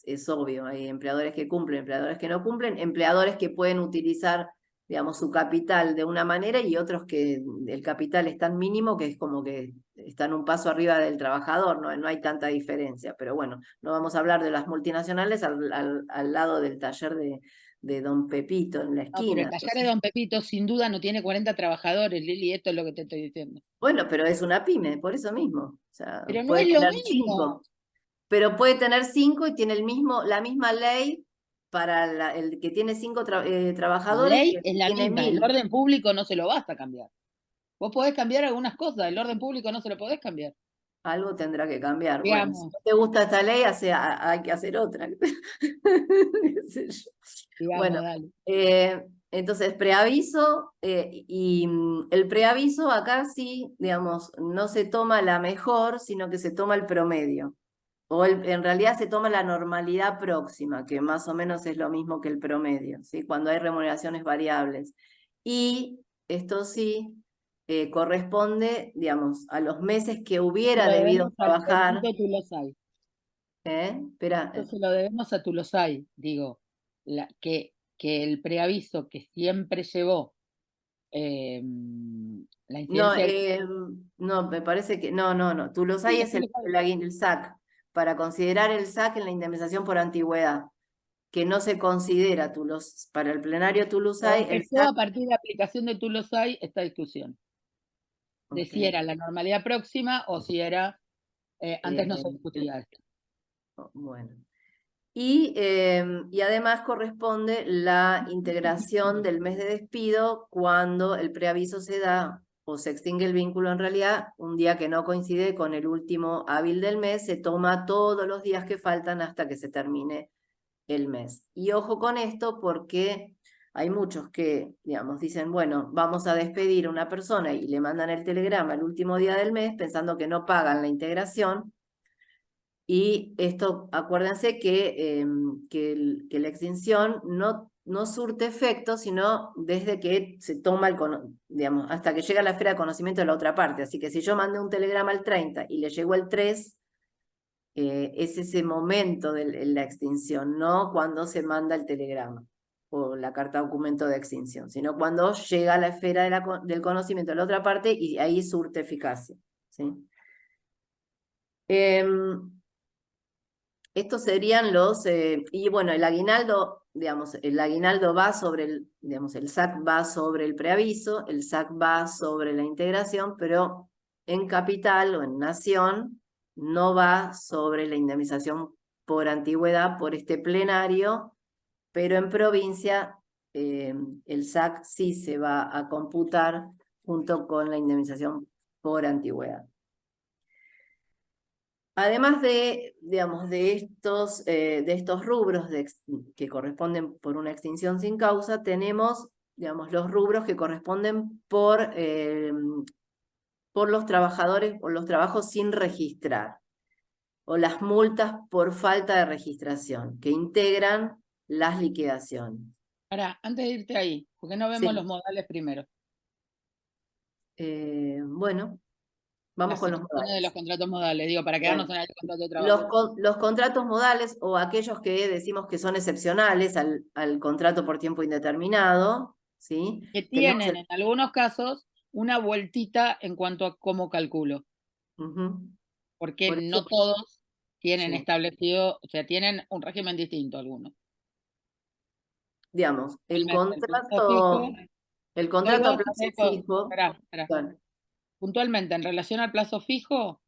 es obvio. Hay empleadores que cumplen, empleadores que no cumplen, empleadores que pueden utilizar, digamos, su capital de una manera y otros que el capital es tan mínimo que es como que están un paso arriba del trabajador, no hay tanta diferencia. Pero bueno, no vamos a hablar de las multinacionales al lado del taller de Don Pepito en la No, pero el esquina. taller de Don Pepito sin duda no tiene 40 trabajadores, Lili, esto es lo que te estoy diciendo. Bueno, pero es una pyme, por eso mismo. O sea, Pero no puede es lo tener mismo. 5. Pero puede tener 5 y tiene la misma ley para el que tiene 5 La trabajadores ley que es la tiene misma, el 1000. orden público no se lo vas a cambiar. Vos podés cambiar algunas cosas, el orden público no se lo podés cambiar. Algo tendrá que cambiar. Bueno, si Digamos, no te gusta esta ley, hay que hacer otra. Qué sé yo. digamos, Bueno, dale. Entonces, preaviso, el preaviso acá sí, digamos, no se toma la mejor, sino que se toma el promedio. En realidad se toma la normalidad próxima, que más o menos es lo mismo que el promedio, ¿sí? Cuando hay remuneraciones variables. Y esto sí corresponde, digamos, a los meses que hubiera Lo debido debemos al trabajar. Instituto Tulosay. Espera, Esto se lo debemos a Tulosay, digo, que el preaviso que siempre llevó la no, incidencia. no, me parece que, no, Tulosay Sí, es Tulosay. el SAC, para considerar el SAC en la indemnización por antigüedad, que no se considera para el plenario O Tulosay, el empezó SAC. a partir de la aplicación de Tulosay esta discusión, de si Ok. era la normalidad próxima o si era, antes no se Eh, discutía esto. bueno. Y además corresponde la integración del mes de despido cuando el preaviso se da o se extingue el vínculo en realidad, un día que no coincide con el último hábil del mes, se toma todos los días que faltan hasta que se termine el mes. Y ojo con esto porque hay muchos que, digamos, dicen, bueno, vamos a despedir a una persona y le mandan el telegrama el último día del mes pensando que no pagan la integración. Y esto, acuérdense que la extinción no surte efecto, sino desde que se toma digamos, hasta que llega la esfera de conocimiento de la otra parte. Así que si yo mandé un telegrama el 30 y le llegó el 3, es ese momento de la extinción, no cuando se manda el telegrama o la carta documento de extinción, sino cuando llega a la esfera del conocimiento de la otra parte y ahí surte eficacia, ¿sí? Estos serían y bueno, el aguinaldo, digamos, el aguinaldo va sobre digamos, el SAC va sobre el preaviso, el SAC va sobre la integración, pero en capital o en nación no va sobre la indemnización por antigüedad por este plenario, pero en provincia el SAC sí se va a computar junto con la indemnización por antigüedad. Además de, digamos, de estos rubros que corresponden por una extinción sin causa, tenemos, digamos, los rubros que corresponden por los trabajadores, por los trabajos sin registrar, o las multas por falta de registración, que integran las liquidaciones. Ahora, antes de irte ahí, ¿por qué no vemos Sí. los modales primero? Bueno, vamos Las con los situaciones de modales. los contratos modales, digo, para quedarnos Bueno. en el contrato de trabajo. Los contratos modales o aquellos que decimos que son excepcionales al contrato por tiempo indeterminado, ¿sí? Que Tenemos tienen en algunos casos una vueltita en cuanto a cómo calculo, Ujú. porque Por no eso, todos tienen sí. establecido, o sea, tienen un régimen distinto algunos. Digamos, el Plazo fijo. contrato a plazo fijo, Esperá. bueno, Puntualmente, en relación al plazo fijo,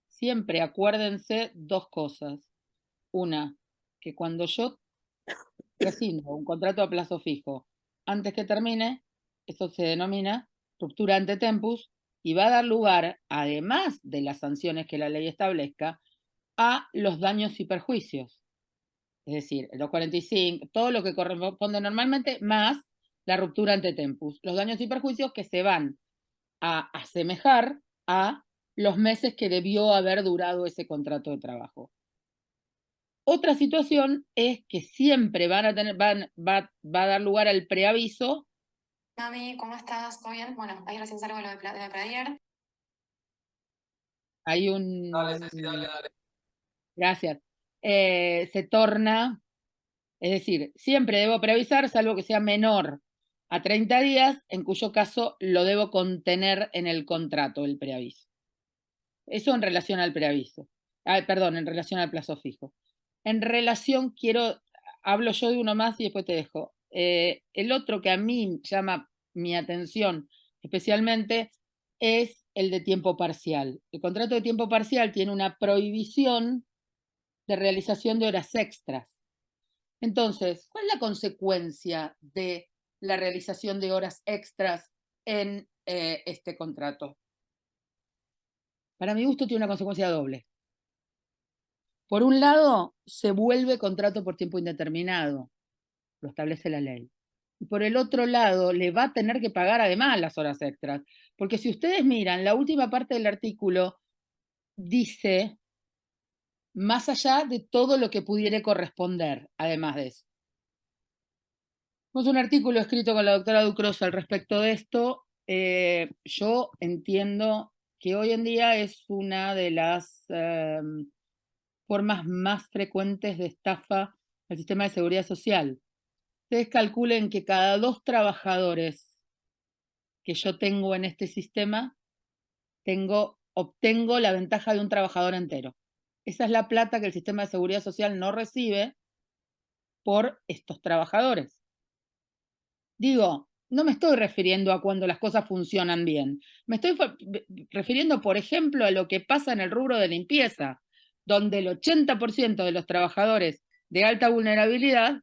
siempre acuérdense dos cosas. Una, que cuando yo rescindo un contrato a plazo fijo antes que termine, eso se denomina ruptura ante tempus y va a dar lugar, además de las sanciones que la ley establezca, a los daños y perjuicios. Es decir, el 245, todo lo que corresponde normalmente, más la ruptura ante tempus. Los daños y perjuicios que se van a asemejar a los meses que debió haber durado ese contrato de trabajo. Otra situación es que siempre va a dar lugar al preaviso. Gaby, ¿cómo estás? ¿Todo bien? Bueno, ahí recién salgo de lo de Pradier. Hay un... Dale, Ceci, dale. Gracias. Se torna, es decir, siempre debo preavisar, salvo que sea menor a 30 días, en cuyo caso lo debo contener en el contrato, el preaviso. Eso en relación al preaviso. Perdón, en relación al plazo fijo. En relación, hablo yo de uno más y después te dejo. El otro que a mí llama mi atención especialmente es el de tiempo parcial. El contrato de tiempo parcial tiene una prohibición de realización de horas extras. Entonces, ¿cuál es la consecuencia de la realización de horas extras en este contrato? Para mi gusto tiene una consecuencia doble. Por un lado, se vuelve contrato por tiempo indeterminado, lo establece la ley. y por el otro lado le va a tener que pagar además las horas extras. Porque si ustedes miran, la última parte del artículo dice, más allá de todo lo que pudiera corresponder, además de eso. Tenemos un artículo escrito con la doctora Ducros al respecto de esto. Yo entiendo que hoy en día es una de las formas más frecuentes de estafa al sistema de seguridad social. Ustedes calculen que cada 2 trabajadores que yo tengo en este sistema, obtengo la ventaja de un trabajador entero. Esa es la plata que el sistema de seguridad social no recibe por estos trabajadores. Digo, no me estoy refiriendo a cuando las cosas funcionan bien. Me estoy refiriendo, por ejemplo, a lo que pasa en el rubro de limpieza, donde el 80% de los trabajadores de alta vulnerabilidad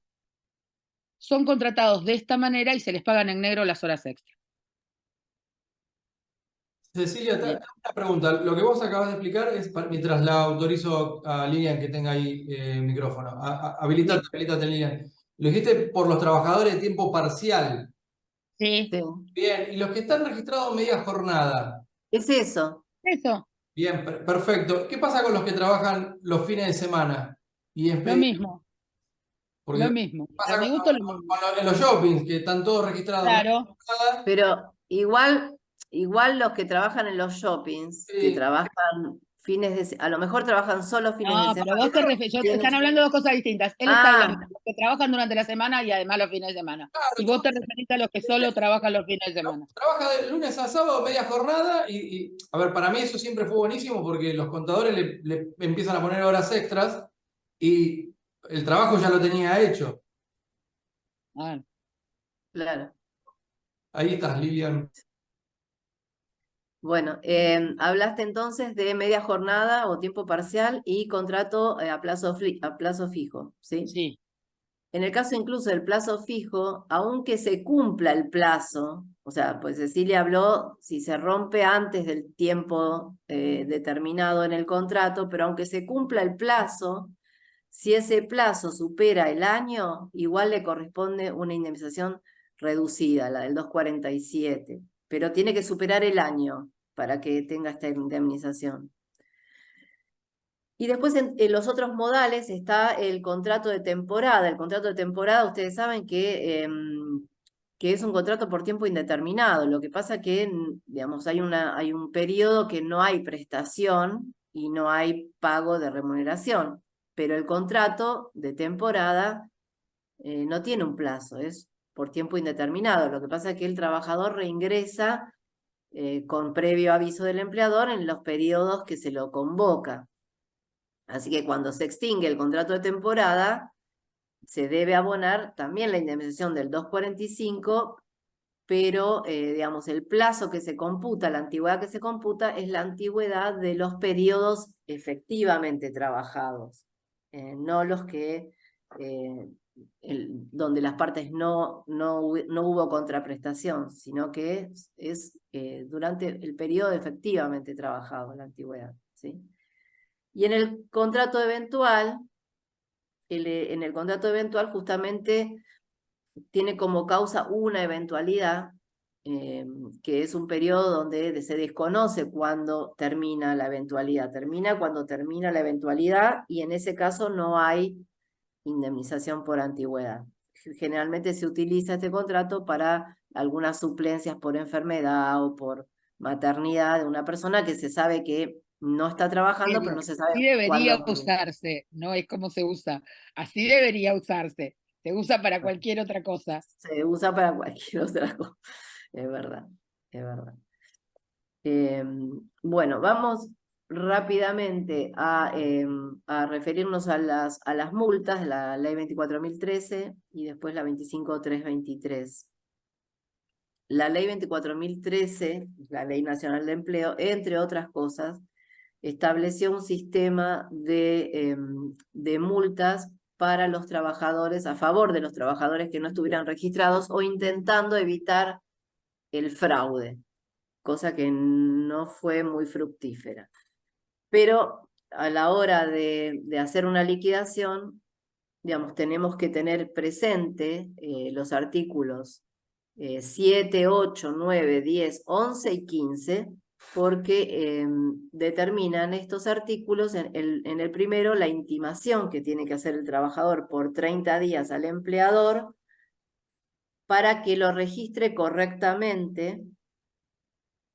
son contratados de esta manera y se les pagan en negro las horas extra. Cecilia, Bien. una pregunta. Lo que vos acabas de explicar es, mientras la autorizo a Lilian que tenga ahí micrófono. Habilitate, Lilian. Lo dijiste por los trabajadores de tiempo parcial. Sí, Sí. Bien, y los que están registrados media jornada. Es eso. eso, Bien, perfecto. ¿Qué pasa con los que trabajan los fines de semana? Y lo mismo, porque lo mismo. A pasa mi gusto lo mismo. en los shoppings, que están todos registrados media Claro, jornada. Pero igual los que trabajan en los shoppings, que Sí, trabajan a lo mejor trabajan solo fines de no, pero vos semana. están hablando de 2 cosas distintas. Él está hablando de los que trabajan durante la semana y además los fines de semana. Y vos te referís a los que solo trabajan los fines de semana. trabaja de lunes a sábado, media jornada, a ver, para mí eso siempre fue buenísimo porque los contadores le empiezan a poner horas extras y el trabajo ya lo tenía hecho. Ah, Claro. Ahí estás, Lilian. Bueno, hablaste entonces de media jornada o tiempo parcial y contrato a plazo fijo, ¿sí? sí. En el caso incluso del plazo fijo, aunque se cumpla el plazo, o sea, pues Cecilia habló si se rompe antes del tiempo determinado en el contrato, pero aunque se cumpla el plazo, si ese plazo supera el año, igual le corresponde una indemnización reducida, la del 247, pero tiene que superar el año para que tenga esta indemnización. Y después en los otros modales está el contrato de temporada. El contrato de temporada, ustedes saben que es un contrato por tiempo indeterminado. Lo que pasa que, digamos, hay un periodo que no hay prestación y no hay pago de remuneración. Pero el contrato de temporada no tiene un plazo, es por tiempo indeterminado. Lo que pasa es que el trabajador reingresa con previo aviso del empleador en los periodos que se lo convoca. Así que cuando se extingue el contrato de temporada, se debe abonar también la indemnización del 245, pero digamos, el plazo que se computa, la antigüedad que se computa, es la antigüedad de los periodos efectivamente trabajados, no los que donde las partes no hubo contraprestación, sino que es durante el periodo efectivamente trabajado, la antigüedad, ¿sí? Y en el contrato eventual, justamente tiene como causa una eventualidad, que es un periodo donde se desconoce cuándo termina la eventualidad. Termina cuando termina la eventualidad y en ese caso no hay indemnización por antigüedad. Generalmente se utiliza este contrato para algunas suplencias por enfermedad o por maternidad de una persona que se sabe que no está trabajando, pero no se sabe Así debería cuándo. usarse, no es como se usa. Así debería usarse. Se usa para cualquier otra cosa. Se usa para cualquier otra cosa. Es verdad, es verdad. Bueno, vamos rápidamente a referirnos a las multas, la ley 24.013 y después la 25.323. La ley 24.013, la Ley Nacional de Empleo, entre otras cosas, estableció un sistema de multas para los trabajadores, a favor de los trabajadores que no estuvieran registrados o intentando evitar el fraude, cosa que no fue muy fructífera. Pero a la hora de hacer una liquidación, digamos, tenemos que tener presente los artículos 7, 8, 9, 10, 11 y 15, porque determinan estos artículos, en el primero, la intimación que tiene que hacer el trabajador por 30 días al empleador para que lo registre correctamente,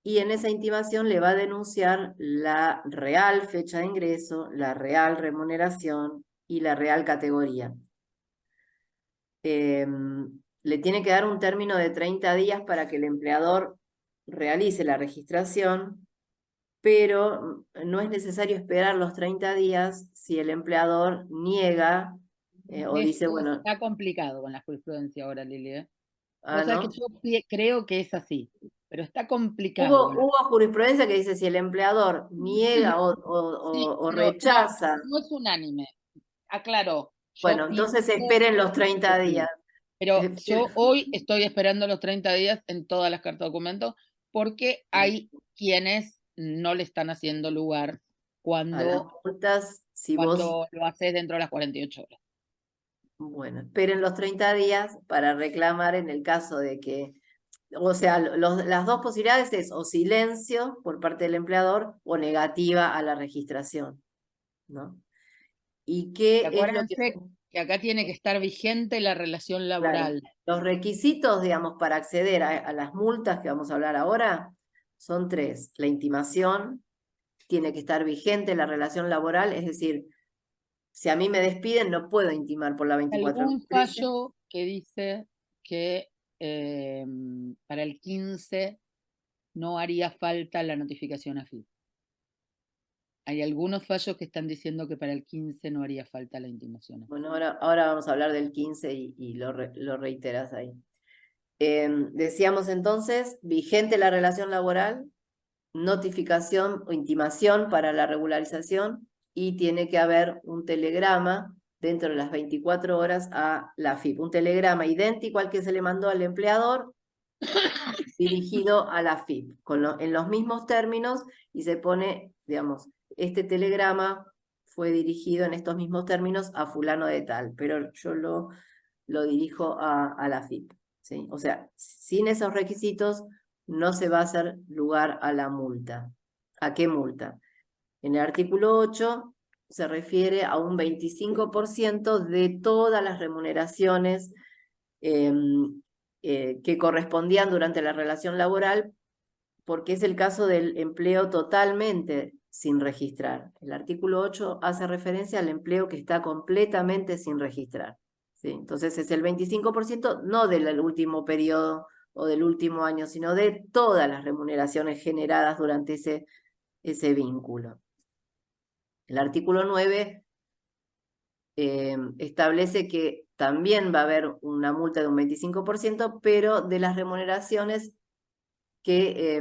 y en esa intimación le va a denunciar la real fecha de ingreso, la real remuneración y la real categoría. Le tiene que dar un término de 30 días para que el empleador realice la registración, pero no es necesario esperar los 30 días si el empleador niega o dice, Esto bueno, está complicado con la jurisprudencia ahora, Lili, ¿eh? ah, O sea que ¿no? yo creo que es así, pero está complicado. Hubo jurisprudencia que dice si el empleador niega Sí, o pero rechaza, no es unánime. Aclaró. bueno, entonces esperen los 30 días. Pero yo hoy estoy esperando los 30 días en todas las cartas de documentos porque hay quienes no le están haciendo lugar A las cuando multas, si vos, lo haces dentro de las 48 horas. bueno, esperen los 30 días para reclamar en el caso de que, o sea, las dos posibilidades es o silencio por parte del empleador o negativa a la registración, ¿no? ¿Y qué es lo que... Acuérdense que acá tiene que estar vigente la relación Claro, laboral. los requisitos, digamos, para acceder a las multas que vamos a hablar ahora son 3. La intimación, tiene que estar vigente la relación laboral, es decir, si a mí me despiden no puedo intimar por la 24. Algún fallo que dice que para el 15 no haría falta la notificación a FIP. Hay algunos fallos que están diciendo que para el 15 no haría falta la intimación. Bueno, ahora vamos a hablar del 15 y lo reiteras ahí. Decíamos entonces, vigente la relación laboral, notificación o intimación para la regularización, y tiene que haber un telegrama dentro de las 24 horas a la FIP. Un telegrama idéntico al que se le mandó al empleador, dirigido a la FIP, en los mismos términos, y se pone, digamos, este telegrama fue dirigido en estos mismos términos a fulano de tal, pero yo lo dirijo a la FIP, ¿sí? O sea, sin esos requisitos no se va a hacer lugar a la multa. ¿A qué multa? En el artículo 8 se refiere a un 25% de todas las remuneraciones que correspondían durante la relación laboral, porque es el caso del empleo totalmente sin registrar. El artículo 8 hace referencia al empleo que está completamente sin registrar, ¿sí? Entonces es el 25% no del último periodo o del último año, sino de todas las remuneraciones generadas durante ese vínculo. El artículo 9 establece que también va a haber una multa de un 25%, pero de las remuneraciones que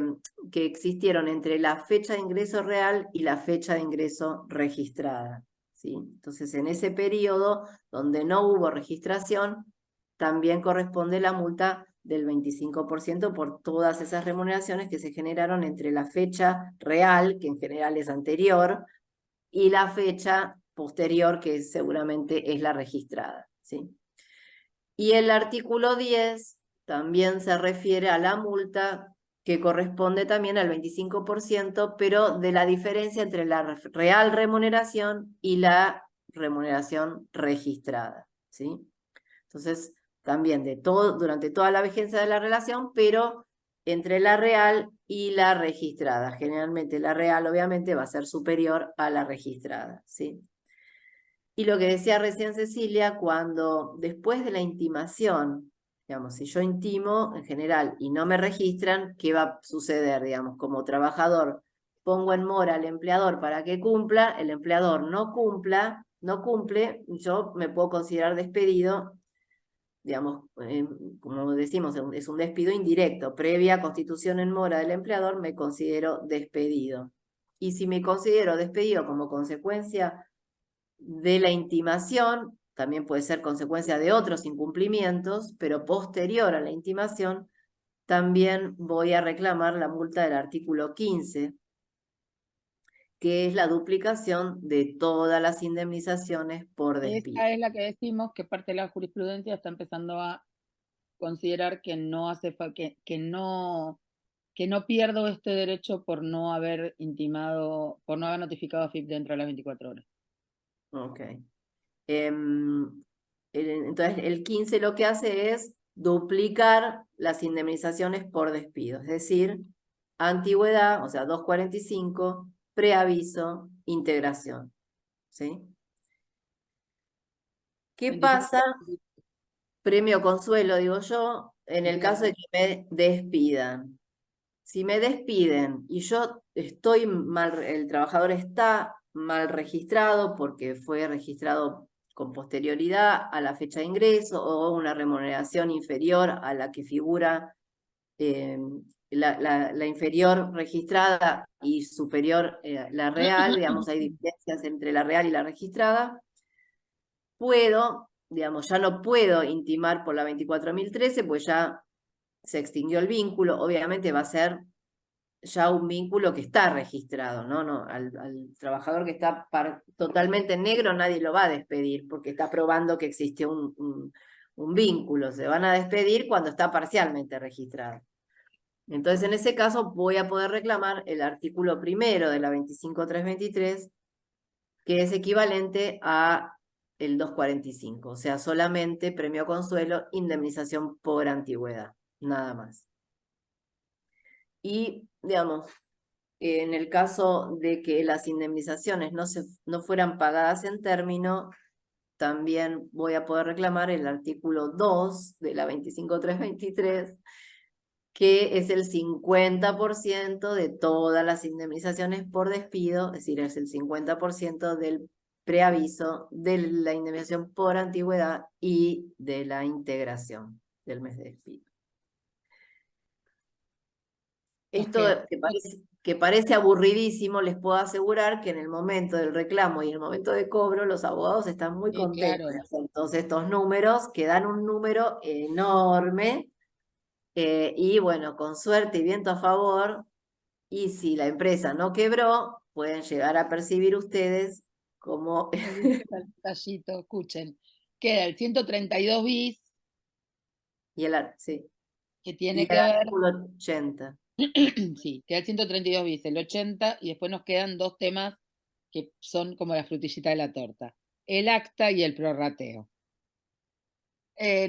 existieron entre la fecha de ingreso real y la fecha de ingreso registrada, ¿sí? Entonces, en ese periodo donde no hubo registración, también corresponde la multa del 25% por todas esas remuneraciones que se generaron entre la fecha real, que en general es anterior, y la fecha posterior, que seguramente es la registrada, ¿sí? Y el artículo 10 también se refiere a la multa que corresponde también al 25%, pero de la diferencia entre la real remuneración y la remuneración registrada, ¿sí? Entonces, también durante toda la vigencia de la relación, pero entre la real y la registrada. Generalmente la real, obviamente, va a ser superior a la registrada, ¿sí? Y lo que decía recién Cecilia, cuando después de la intimación, digamos, si yo intimo en general y no me registran, ¿qué va a suceder? Digamos, como trabajador, pongo en mora al empleador para que cumpla, el empleador no cumple, yo me puedo considerar despedido, digamos, como decimos, es un despido indirecto, previa constitución en mora del empleador, me considero despedido. Y si me considero despedido como consecuencia de la intimación, también puede ser consecuencia de otros incumplimientos, pero posterior a la intimación, también voy a reclamar la multa del artículo 15, que es la duplicación de todas las indemnizaciones por despido. Esta es la que decimos que parte de la jurisprudencia está empezando a considerar que no hace que no pierdo este derecho por no haber intimado, por no haber notificado a FIP dentro de las 24 horas. Ok. Entonces, el 15 lo que hace es duplicar las indemnizaciones por despido, es decir, antigüedad, o sea, 245, preaviso, integración. ¿Sí? ¿Qué 25. pasa? Premio consuelo, digo yo, en el caso de que me despidan. Si me despiden y yo estoy mal, el trabajador está mal registrado porque fue registrado con posterioridad a la fecha de ingreso o una remuneración inferior a la que figura la inferior registrada y superior la real, digamos, hay diferencias entre la real y la registrada, puedo, digamos, ya no puedo intimar por la 24.013, pues ya se extinguió el vínculo, obviamente va a ser ya un vínculo que está registrado, ¿no? Al trabajador que está totalmente en negro nadie lo va a despedir porque está probando que existe un vínculo. Se van a despedir cuando está parcialmente registrado. Entonces, en ese caso, voy a poder reclamar el artículo primero de la 25.323, que es equivalente a el 245, o sea, solamente premio consuelo, indemnización por antigüedad, nada más. Y, digamos, en el caso de que las indemnizaciones no fueran pagadas en término, también voy a poder reclamar el artículo 2 de la 25.323, que es el 50% de todas las indemnizaciones por despido, es decir, es el 50% del preaviso, de la indemnización por antigüedad y de la integración del mes de despido. Esto que parece aburridísimo, les puedo asegurar que en el momento del reclamo y en el momento de cobro, los abogados están muy Sí, contentos claro. de hacer todos estos números, que dan un número enorme, y bueno, con suerte y viento a favor, y si la empresa no quebró, pueden llegar a percibir ustedes como... Detallito, escuchen. Queda el 132 bis, sí, que y tiene el que ver, artículo 80. sí, queda el 132 bis, el 80, y después nos quedan dos temas que son como la frutillita de la torta. El acta y el prorrateo.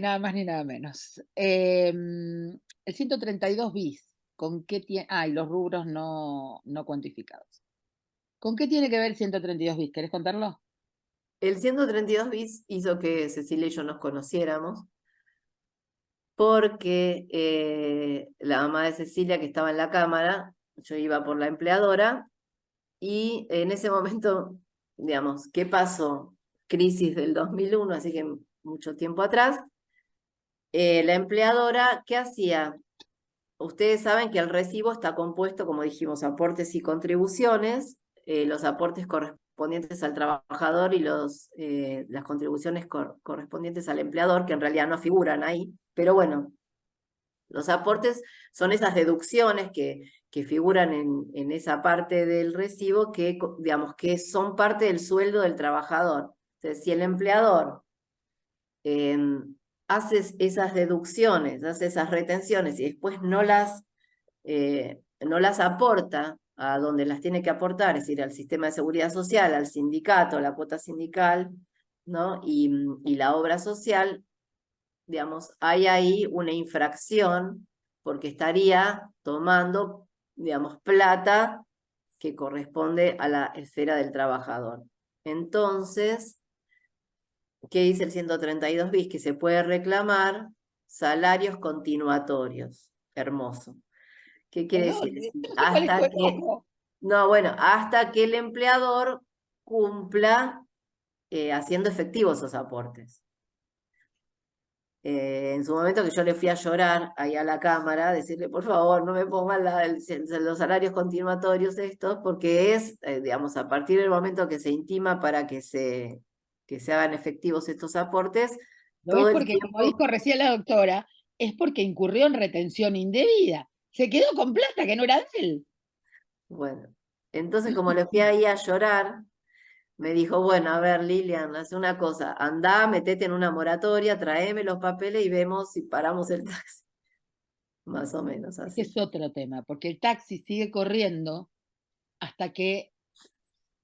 Nada más ni nada menos. El 132 bis, ¿con qué tiene? Ah, y los rubros no cuantificados. ¿Con qué tiene que ver el 132 bis? ¿Querés contarlo? El 132 bis hizo que Cecilia y yo nos conociéramos, porque la mamá de Cecilia, que estaba en la cámara, yo iba por la empleadora, y en ese momento, digamos, ¿qué pasó? Crisis del 2001, así que mucho tiempo atrás, la empleadora, ¿qué hacía? Ustedes saben que el recibo está compuesto, como dijimos, aportes y contribuciones, los aportes correspondientes al trabajador y las contribuciones correspondientes al empleador, que en realidad no figuran ahí, pero bueno, los aportes son esas deducciones que figuran en esa parte del recibo que, digamos, que son parte del sueldo del trabajador. Entonces, si el empleador hace esas deducciones, hace esas retenciones y después no las aporta a donde las tiene que aportar, es decir, al sistema de seguridad social, al sindicato, a la cuota sindical, ¿no? Y la obra social, digamos, hay ahí una infracción porque estaría tomando, digamos, plata que corresponde a la esfera del trabajador. Entonces, ¿qué dice el 132 bis? Que se puede reclamar salarios continuatorios. Hermoso. ¿Qué quiere decir? Hasta que, no, bueno, hasta que el empleador cumpla haciendo efectivos esos aportes. En su momento que yo le fui a llorar ahí a la cámara, decirle, por favor, no me pongan los salarios continuatorios estos, porque es, digamos, a partir del momento que se intima para que se hagan efectivos estos aportes, ¿Lo ves? Porque, como dijo recién la doctora, es porque incurrió en retención indebida. Se quedó con plata que no era de él. Bueno, Entonces, como le fui ahí a llorar, me dijo, bueno, a ver, Lilian, haz una cosa, andá, metete en una moratoria, tráeme los papeles y vemos si paramos el taxi. Más o menos Ese así. es otro tema, porque el taxi sigue corriendo hasta que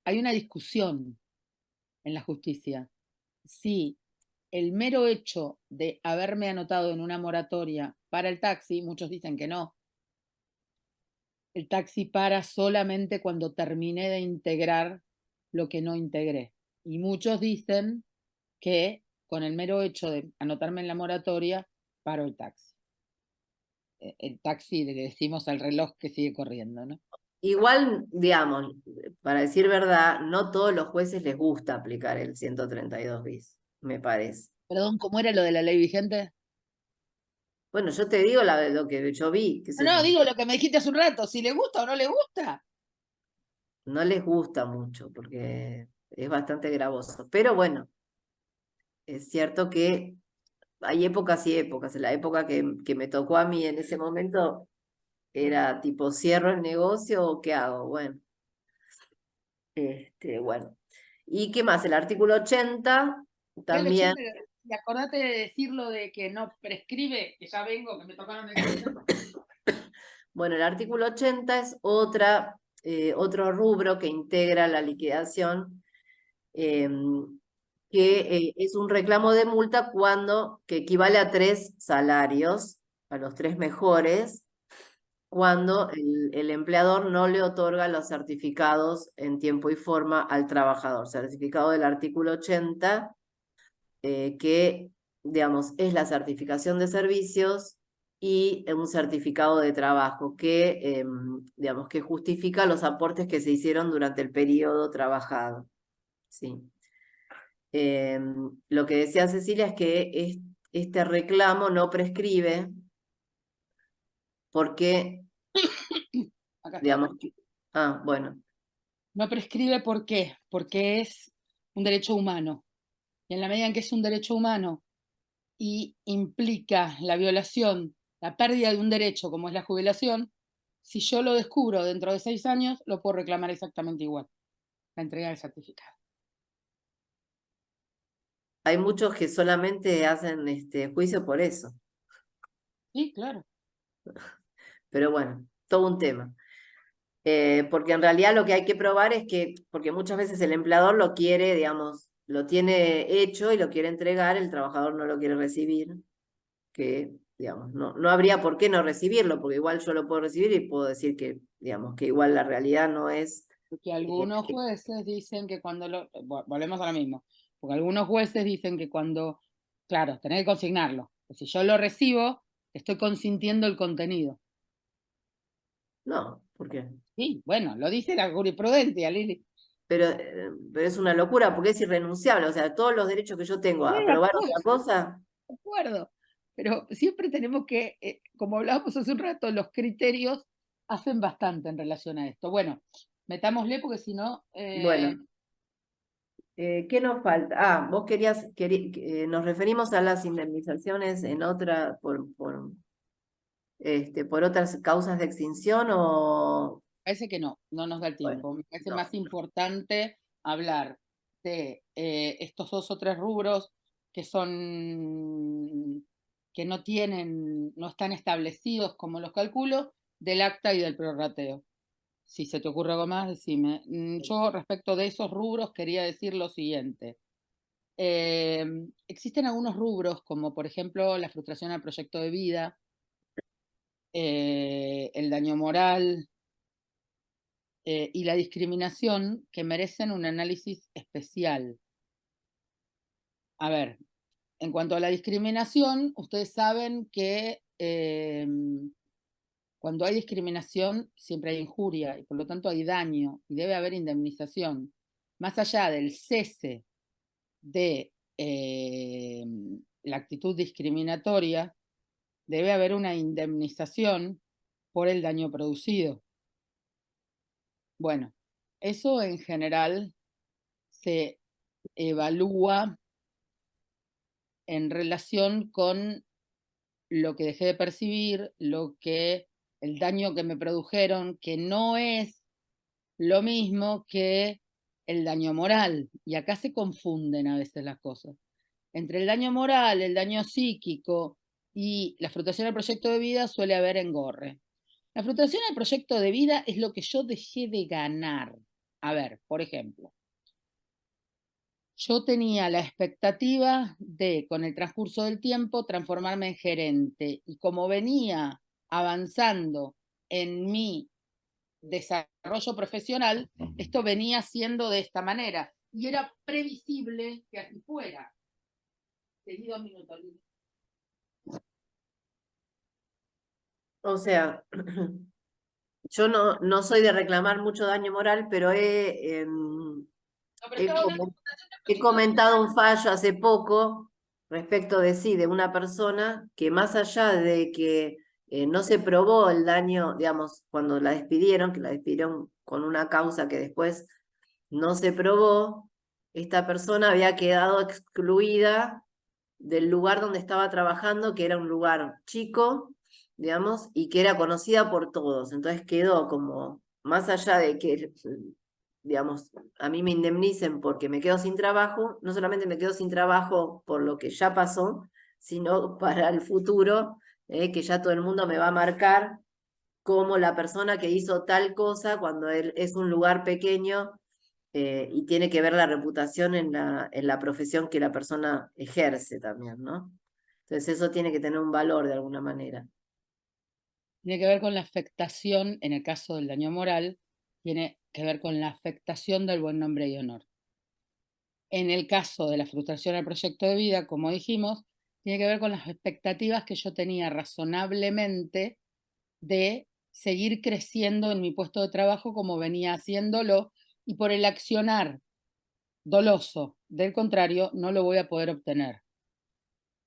hay una discusión en la justicia. Si el mero hecho de haberme anotado en una moratoria para el taxi, muchos dicen que no, el taxi para solamente cuando terminé de integrar lo que no integré. Y muchos dicen que con el mero hecho de anotarme en la moratoria, paro el taxi. El taxi le decimos al reloj que sigue corriendo, ¿no? Igual, digamos, para decir verdad, no todos los jueces les gusta aplicar el 132 bis, me parece. Perdón, ¿cómo era lo de la ley vigente? Bueno, yo te digo lo que yo vi, qué sé No, yo. digo lo que me dijiste hace un rato, si le gusta o no le gusta. No les gusta mucho porque es bastante gravoso. Pero bueno, es cierto que hay épocas y épocas. En la época que me tocó a mí en ese momento era tipo, ¿cierro el negocio o qué hago? Bueno, bueno. ¿Y qué más? El artículo 80 también. Y acordate de decirlo de que no prescribe, que ya vengo, que me tocaron el camino. Bueno, el artículo 80 es otro rubro que integra la liquidación, que es un reclamo de multa que equivale a 3 salarios, a los 3 mejores, cuando el empleador no le otorga los certificados en tiempo y forma al trabajador. Certificado del artículo 80, que, digamos, es la certificación de servicios y un certificado de trabajo que, digamos, que justifica los aportes que se hicieron durante el periodo trabajado. Sí. Lo que decía Cecilia es que este reclamo no prescribe porque, Acá está. digamos, bueno. No prescribe, ¿por qué? Porque es un derecho humano. Y en la medida en que es un derecho humano y implica la violación, la pérdida de un derecho como es la jubilación, si yo lo descubro dentro de 6 años, lo puedo reclamar exactamente igual, la entrega del certificado. Hay muchos que solamente hacen juicio por eso, Sí, claro. pero bueno, todo un tema. Porque en realidad lo que hay que probar es que, porque muchas veces el empleador lo quiere, digamos, lo tiene hecho y lo quiere entregar, el trabajador no lo quiere recibir, que, digamos, no habría por qué no recibirlo, porque igual yo lo puedo recibir y puedo decir que, digamos, que igual la realidad no es. Porque algunos jueces dicen que cuando volvemos a lo mismo, porque algunos jueces dicen que cuando, claro, tenés que consignarlo, que si yo lo recibo, estoy consintiendo el contenido. No, ¿por qué? Sí, bueno, lo dice la jurisprudencia, Lili. Pero es una locura porque es irrenunciable, o sea, todos los derechos que yo tengo a probar otra cosa. De acuerdo, pero siempre tenemos que, como hablábamos hace un rato, los criterios hacen bastante en relación a esto. Bueno, metámosle porque si no... Bueno, ¿qué nos falta? Vos nos referimos a las indemnizaciones en por otras causas de extinción o... Parece que no nos da el tiempo. Bueno, Me parece no. más importante hablar de estos 2 o 3 rubros que son, que no están establecidos como los calculo, del acta y del prorrateo. Si se te ocurre algo más, decime. Yo respecto de esos rubros quería decir lo siguiente. Existen algunos rubros, como por ejemplo la frustración al proyecto de vida, el daño moral, y la discriminación, que merecen un análisis especial. A ver, en cuanto a la discriminación, ustedes saben que cuando hay discriminación siempre hay injuria y por lo tanto hay daño y debe haber indemnización. Más allá del cese de la actitud discriminatoria, debe haber una indemnización por el daño producido. Bueno, eso en general se evalúa en relación con lo que dejé de percibir, el daño que me produjeron, que no es lo mismo que el daño moral. Y acá se confunden a veces las cosas. Entre el daño moral, el daño psíquico y la frustración del proyecto de vida suele haber engorre. La frustración del proyecto de vida es lo que yo dejé de ganar. A ver, por ejemplo, yo tenía la expectativa de, con el transcurso del tiempo, transformarme en gerente. Y como venía avanzando en mi desarrollo profesional, esto venía siendo de esta manera. Y era previsible que así fuera. Seguí 2 minutos. O sea, yo no soy de reclamar mucho daño moral, pero he comentado un fallo hace poco respecto de sí, de una persona que más allá de que no se probó el daño, digamos, cuando la despidieron, que la despidieron con una causa que después no se probó, esta persona había quedado excluida del lugar donde estaba trabajando, que era un lugar chico, digamos, y que era conocida por todos. Entonces quedó como, más allá de que, digamos, a mí me indemnicen porque me quedo sin trabajo, no solamente me quedo sin trabajo por lo que ya pasó, sino para el futuro, que ya todo el mundo me va a marcar como la persona que hizo tal cosa cuando es un lugar pequeño y tiene que ver la reputación en la profesión que la persona ejerce también, ¿no? Entonces eso tiene que tener un valor de alguna manera. Tiene que ver con la afectación, en el caso del daño moral, tiene que ver con la afectación del buen nombre y honor. En el caso de la frustración al proyecto de vida, como dijimos, tiene que ver con las expectativas que yo tenía razonablemente de seguir creciendo en mi puesto de trabajo como venía haciéndolo, y por el accionar doloso, del contrario, no lo voy a poder obtener.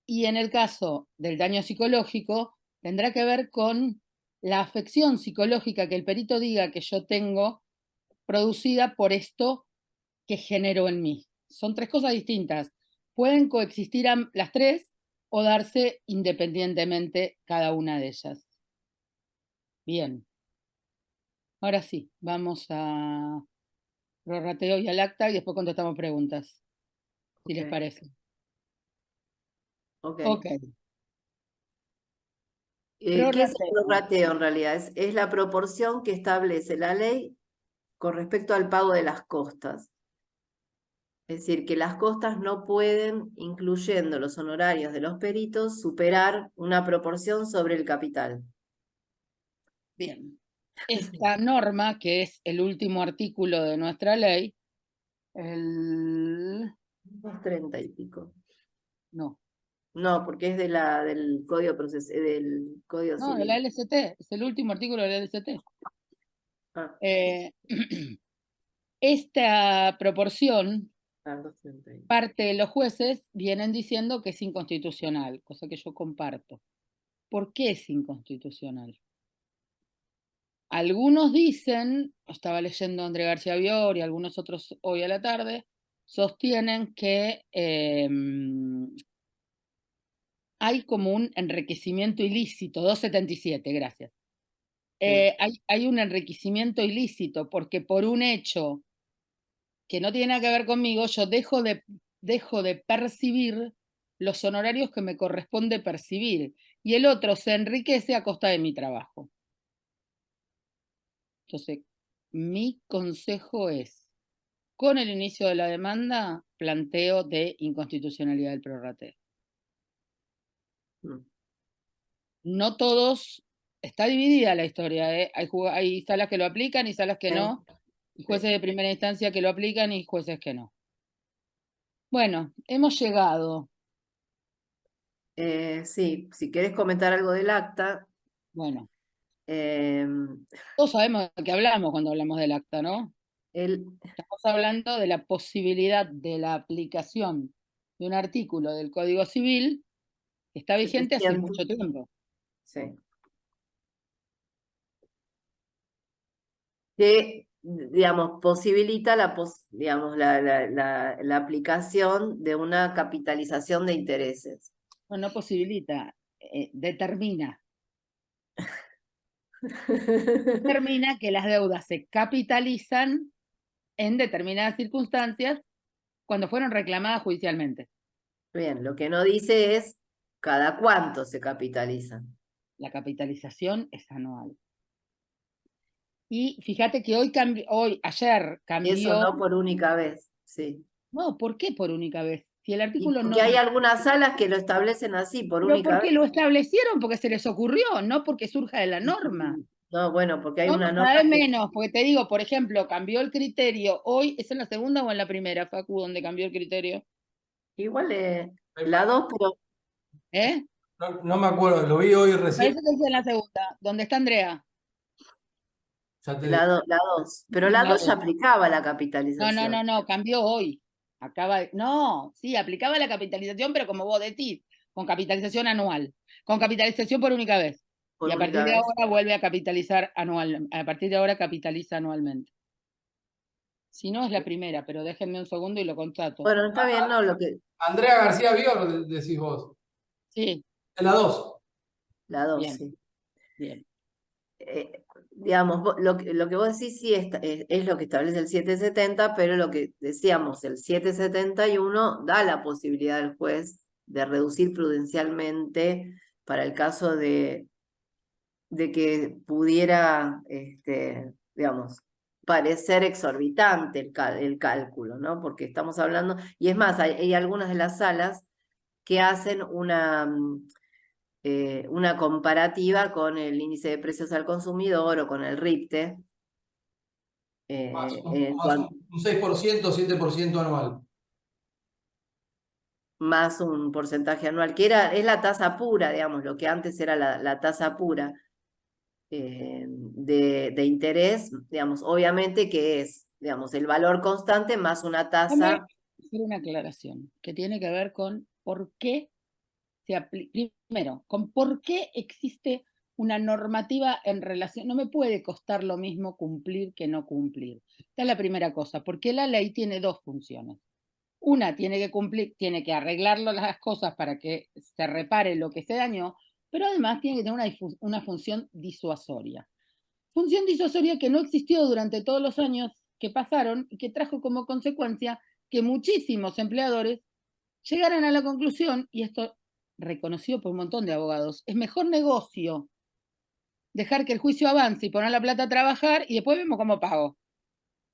Y en el caso del daño psicológico, tendrá que ver con la afección psicológica que el perito diga que yo tengo producida por esto que generó en mí. Son 3 cosas distintas. Pueden coexistir las 3 o darse independientemente cada una de ellas. Bien. Ahora sí, vamos a prorrateo y al acta y después contestamos preguntas, si les parece. Ok. Ok. ¿Qué es el Prorrateo. prorrateo en realidad? Es la proporción que establece la ley con respecto al pago de las costas. Es decir, que las costas no pueden, incluyendo los honorarios de los peritos, superar una proporción sobre el capital. Bien. Esta norma, que es el último artículo de nuestra ley, el... 30 y pico. No, No, porque es del Código del Código no, de Civil. la LST, es el último artículo de la LST. Ah, Esta proporción, 230. parte de los jueces vienen diciendo que es inconstitucional, cosa que yo comparto. ¿Por qué es inconstitucional? Algunos dicen, estaba leyendo a André García Bior y algunos otros hoy a la tarde, sostienen que hay como un enriquecimiento ilícito, 277, gracias. Hay un enriquecimiento ilícito porque por un hecho que no tiene nada que ver conmigo, yo dejo de percibir los honorarios que me corresponde percibir y el otro se enriquece a costa de mi trabajo. Entonces, mi consejo es, con el inicio de la demanda, planteo de inconstitucionalidad del prorrateo. No todos, está dividida la historia, ¿eh? Hay salas que lo aplican y salas que no, y jueces de primera instancia que lo aplican y jueces que no. Bueno, hemos llegado. Sí, si querés comentar algo del acta. Bueno, eh, todos sabemos de qué hablamos cuando hablamos del acta, ¿no? Estamos hablando de la posibilidad de la aplicación de un artículo del Código Civil que está vigente hace 700. mucho tiempo. Sí. Que, digamos, posibilita digamos, la aplicación de una capitalización de intereses. No posibilita, determina. Determina que las deudas se capitalizan en determinadas circunstancias cuando fueron reclamadas judicialmente. Bien, lo que no dice es cada cuánto se capitalizan. La capitalización es anual. Y fíjate que ayer Eso cambió. no por única vez, sí. No, ¿por qué por única vez? Si el Y artículo no porque hay dice. algunas salas que lo establecen así, por Pero única porque vez. lo establecieron, porque se les ocurrió, no porque surja de la norma. No, bueno, porque hay No, una cada norma vez que menos, porque te digo, por ejemplo, cambió el criterio. Hoy, ¿es en la segunda o en la primera, Facu, donde cambió el criterio? igual la 2, pero ¿Eh? No me acuerdo, lo vi hoy recién. Parece que es en la segunda. ¿Dónde está Andrea? Ya te digo. la 2. Pero la La 2 ya dos. aplicaba la No, capitalización. cambió hoy. No, sí, aplicaba la capitalización, pero como vos decís, con capitalización anual, con capitalización por única vez. Por Y a única partir de vez. ahora vuelve a capitalizar anual, a partir de ahora capitaliza anualmente. Si no, es la primera, pero déjenme un segundo y lo contrato. Bueno, está bien, no, lo que. Andrea García Bior, decís vos. Sí, En la 2. La 2, bien, sí. bien. Digamos, lo que vos decís sí es lo que establece el 770, pero lo que decíamos, el 771 da la posibilidad al juez de reducir prudencialmente para el caso de que pudiera, digamos, parecer exorbitante el cálculo, ¿no? Porque estamos hablando, y es más, hay algunas de las salas que hacen una comparativa con el índice de precios al consumidor o con el RIPTE. Más En cuanto, un 6%, 7% anual. más un porcentaje anual, que es la tasa pura, digamos, lo que antes era la tasa pura de interés, digamos, obviamente que es, digamos, el valor constante más una Déjame tasa. hacer una aclaración que tiene que ver con por qué se aplica. Primero, con por qué existe una normativa en relación. No me puede costar lo mismo cumplir que no cumplir. Esta es la primera cosa, porque la ley tiene dos funciones. Una, tiene que cumplir, tiene que arreglar las cosas para que se repare lo que se dañó, pero además tiene que tener una función disuasoria. Función disuasoria que no existió durante todos los años que pasaron y que trajo como consecuencia que muchísimos empleadores llegaran a la conclusión, y esto reconocido por un montón de abogados, es mejor negocio dejar que el juicio avance y poner la plata a trabajar y después vemos cómo pago.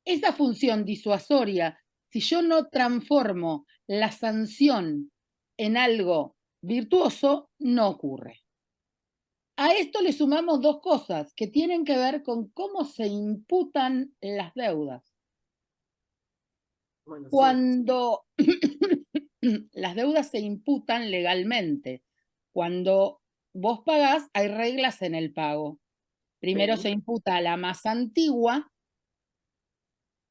Esa función disuasoria, si yo no transformo la sanción en algo virtuoso, no ocurre. A esto le sumamos dos cosas que tienen que ver con cómo se imputan las deudas. Bueno, Cuando las deudas se imputan legalmente, cuando vos pagás, hay reglas en el pago. Primero sí, se imputa la más antigua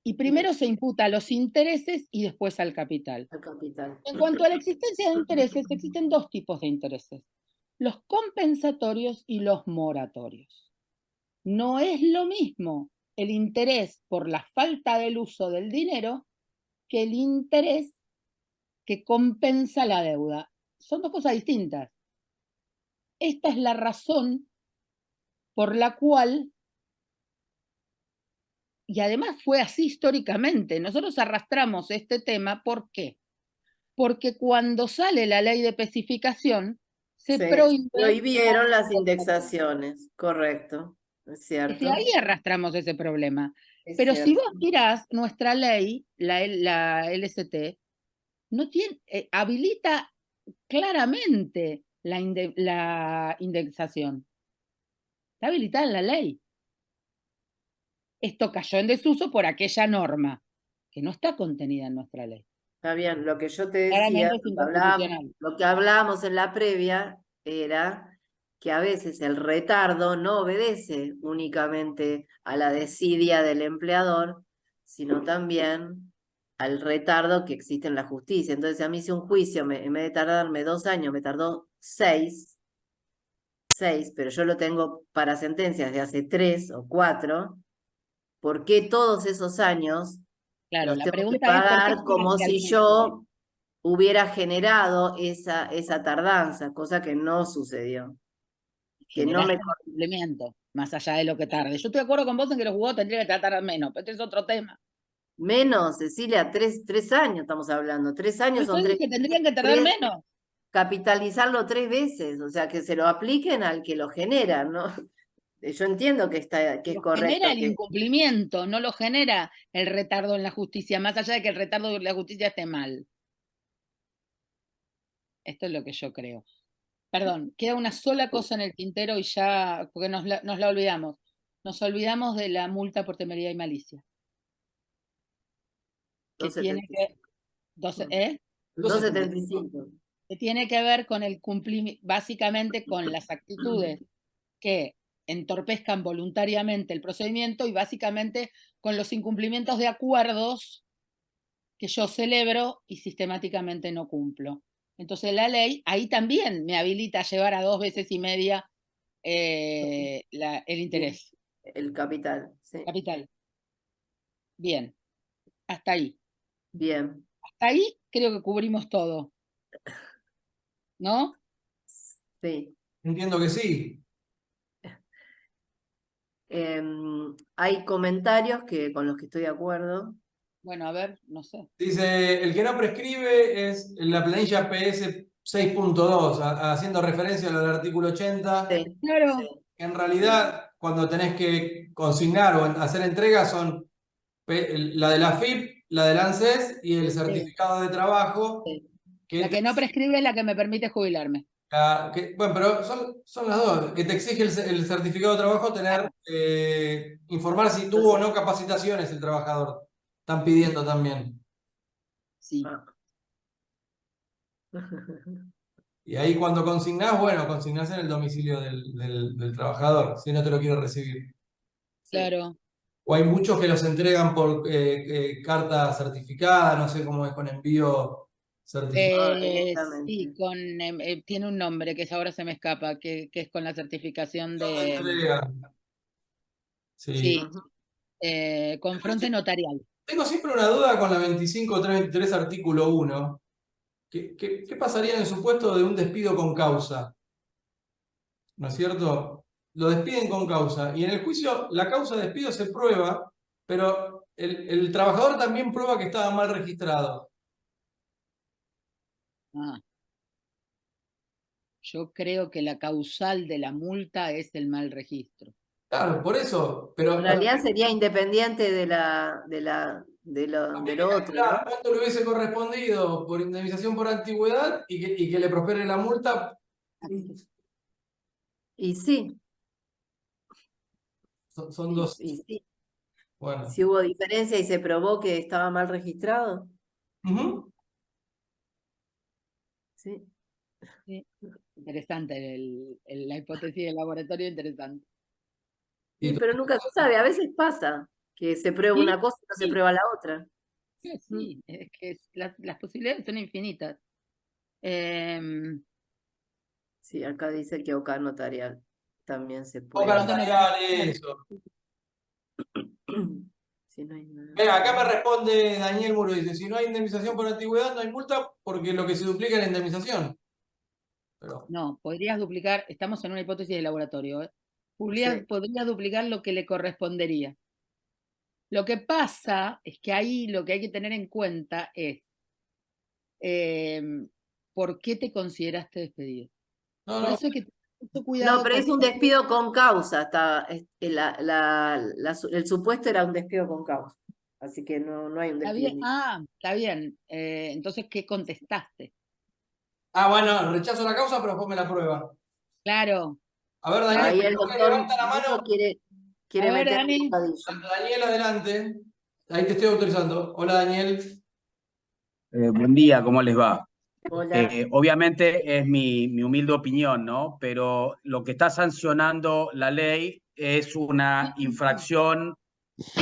y primero se imputa los intereses y después al capital. al capital. En cuanto a la existencia de intereses, existen dos tipos de intereses: los compensatorios y los moratorios. No es lo mismo el interés por la falta del uso del dinero que el interés que compensa la deuda. Son dos cosas distintas. Esta es la razón por la cual, y además fue así históricamente, nosotros arrastramos este tema. ¿Por qué? Porque cuando sale la ley de especificación, se Prohibieron las indexaciones, correcto, es cierto. ahí arrastramos ese problema. Es Pero si cierto. vos mirás nuestra ley, la LST, no tiene, habilita claramente la indexación. Está habilitada en la ley. Esto cayó en desuso por aquella norma, que no está contenida en nuestra ley. Está bien, lo que yo te decía, Claramente es inconstitucional. lo que hablábamos en la previa era que a veces el retardo no obedece únicamente a la desidia del empleador, sino también al retardo que existe en la justicia. Entonces, a mí si un juicio, en vez de tardarme 2 años, me tardó 6, pero yo lo tengo para sentencias de hace 3 o 4, ¿por qué todos esos años Claro, los la tengo que pregunta es por qué pagar como llegaste al si juicio? yo hubiera generado esa tardanza, cosa que no sucedió? Que no me... Generaste un cumplimiento. más allá de lo que tarde. Yo estoy de acuerdo con vos en que los juzgados tendrían que tratar menos, pero este es otro tema. Menos, Cecilia, 3 años estamos hablando. 3 años son Eso es 3. que tendrían que tardar menos. Capitalizarlo 3 veces, o sea, que se lo apliquen al que lo genera, ¿no? Yo entiendo que es Lo correcto. genera el incumplimiento, no lo genera el retardo en la justicia, más allá de que el retardo en la justicia esté mal. Esto es lo que yo creo. Perdón, queda una sola cosa en el tintero y ya, porque nos la olvidamos. Nos olvidamos de la multa por temeridad y malicia. Que tiene que, 275. que tiene que ver con el cumplimiento, básicamente con las actitudes que entorpezcan voluntariamente el procedimiento y básicamente con los incumplimientos de acuerdos que yo celebro y sistemáticamente no cumplo. Entonces la ley ahí también me habilita a llevar a 2 veces y media el interés. El capital, sí. Capital. Bien, hasta ahí. Bien. Hasta ahí creo que cubrimos todo. ¿No? Sí. Entiendo que sí. Hay comentarios con los que estoy de acuerdo. Bueno, a ver, no sé. Dice, el que no prescribe es la planilla PS 6.2, haciendo referencia al artículo 80. Sí, Claro. sí. En realidad, cuando tenés que consignar o hacer entregas son la de la FIP, la del ANSES y el certificado de trabajo. Sí. La que no prescribe es la que me permite jubilarme. Bueno, pero son las dos. Que te exige el certificado de trabajo tener, informar si tuvo o no capacitaciones el trabajador. Están pidiendo también. Sí. Y ahí cuando consignás, bueno, consignás en el domicilio del trabajador, si no te lo quiere recibir. Claro. O hay muchos que los entregan por carta certificada, no sé cómo es con envío certificado. Sí, tiene un nombre que ahora se me escapa, que es con la certificación de... Entrega. Sí, confronte notarial. Tengo siempre una duda con la 25.323 artículo 1. ¿Qué pasaría en el supuesto de un despido con causa? ¿No es cierto? Lo despiden con causa y en el juicio la causa de despido se prueba, pero el trabajador también prueba que estaba mal registrado. Yo creo que la causal de la multa es el mal registro. Claro, por eso, pero En realidad sería independiente de lo otro, ¿no? ¿cuánto le hubiese correspondido por indemnización por antigüedad y que le prospere la multa? Y sí. Son dos. Y sí. Bueno. Si hubo diferencia y se probó que estaba mal registrado. Sí. Sí. Interesante, la hipótesis del laboratorio, interesante. Sí, pero nunca se sabe, a veces pasa que se prueba una cosa y no se prueba la otra. Sí, es que las posibilidades son infinitas. Sí, acá dice que OCA notarial también se puede. OCA notarial, eso. Si no hay nada. Mira, acá me responde Daniel Muro, dice, si no hay indemnización por antigüedad no hay multa porque lo que se duplica es la indemnización. Pero... No, podrías duplicar, estamos en una hipótesis de laboratorio, ¿eh? Podrías duplicar lo que le correspondería. Lo que pasa es que ahí lo que hay que tener en cuenta es ¿por qué te consideraste despedido? Por eso hay que tener cuidado. No, pero es un despido con causa. El supuesto era un despido con causa. Así que no hay un despido. Está bien. Entonces, ¿qué contestaste? Bueno, rechazo la causa, pero después me la prueba. Claro. A ver, Daniel, ahí el doctor levanta la mano. Quiere meter Daniel, adelante. Ahí te estoy autorizando. Hola, Daniel. Buen día, ¿cómo les va? Hola. Obviamente es mi humilde opinión, ¿no? Pero lo que está sancionando la ley es una infracción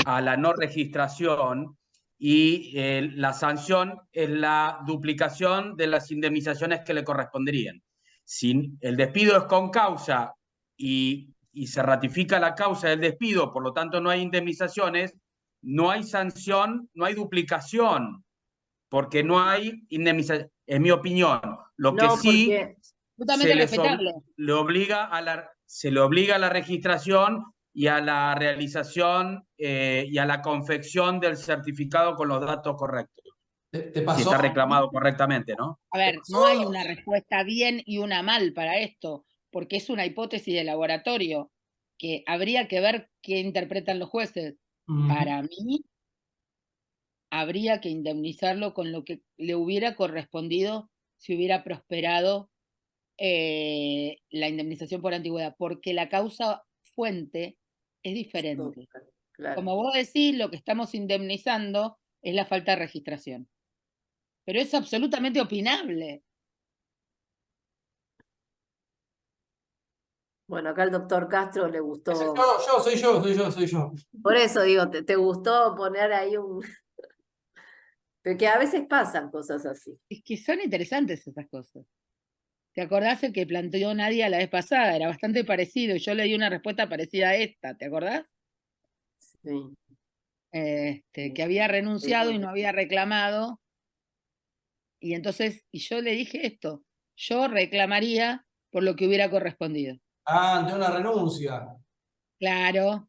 a la no registración y la sanción es la duplicación de las indemnizaciones que le corresponderían. Si el despido es con causa y se ratifica la causa del despido, por lo tanto no hay indemnizaciones, no hay sanción, no hay duplicación, porque no hay indemnización, en mi opinión. Lo que sí totalmente respetable. le obliga a se le obliga a la registración y a la realización y a la confección del certificado con los datos correctos. ¿Te Si pasó? está reclamado correctamente, ¿no? A ver, no hay una respuesta bien y una mal para esto, porque es una hipótesis de laboratorio que habría que ver qué interpretan los jueces. Para mí, habría que indemnizarlo con lo que le hubiera correspondido si hubiera prosperado la indemnización por antigüedad, porque la causa fuente es diferente. Claro. Como vos decís, lo que estamos indemnizando es la falta de registración. Pero es absolutamente opinable. Bueno, acá el doctor Castro le gustó. Soy yo. Por eso digo, te gustó poner ahí un... Porque a veces pasan cosas así. Es que son interesantes esas cosas. ¿Te acordás el que planteó Nadia la vez pasada? Era bastante parecido. Yo le di una respuesta parecida a esta, ¿te acordás? Sí. Que había renunciado y no había reclamado. Y entonces, y yo le dije esto, yo reclamaría por lo que hubiera correspondido. Ah, ante una renuncia. Claro.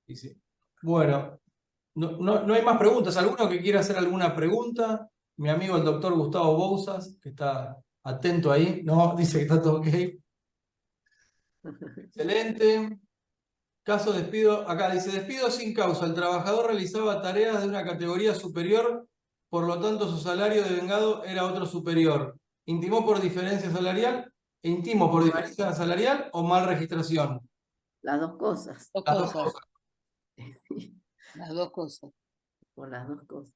Sí. Bueno, no hay más preguntas. ¿Alguno que quiera hacer alguna pregunta? Mi amigo el doctor Gustavo Bouzas, que está atento ahí. No, dice que está todo ok. Excelente. Caso de despido, acá dice, despido sin causa. El trabajador realizaba tareas de una categoría superior, por lo tanto su salario devengado era otro superior. ¿Intimó por diferencia salarial? ¿Intimo por diferencia salarial o mal registración? Las dos cosas. Las dos cosas. Las dos cosas. Por las dos cosas.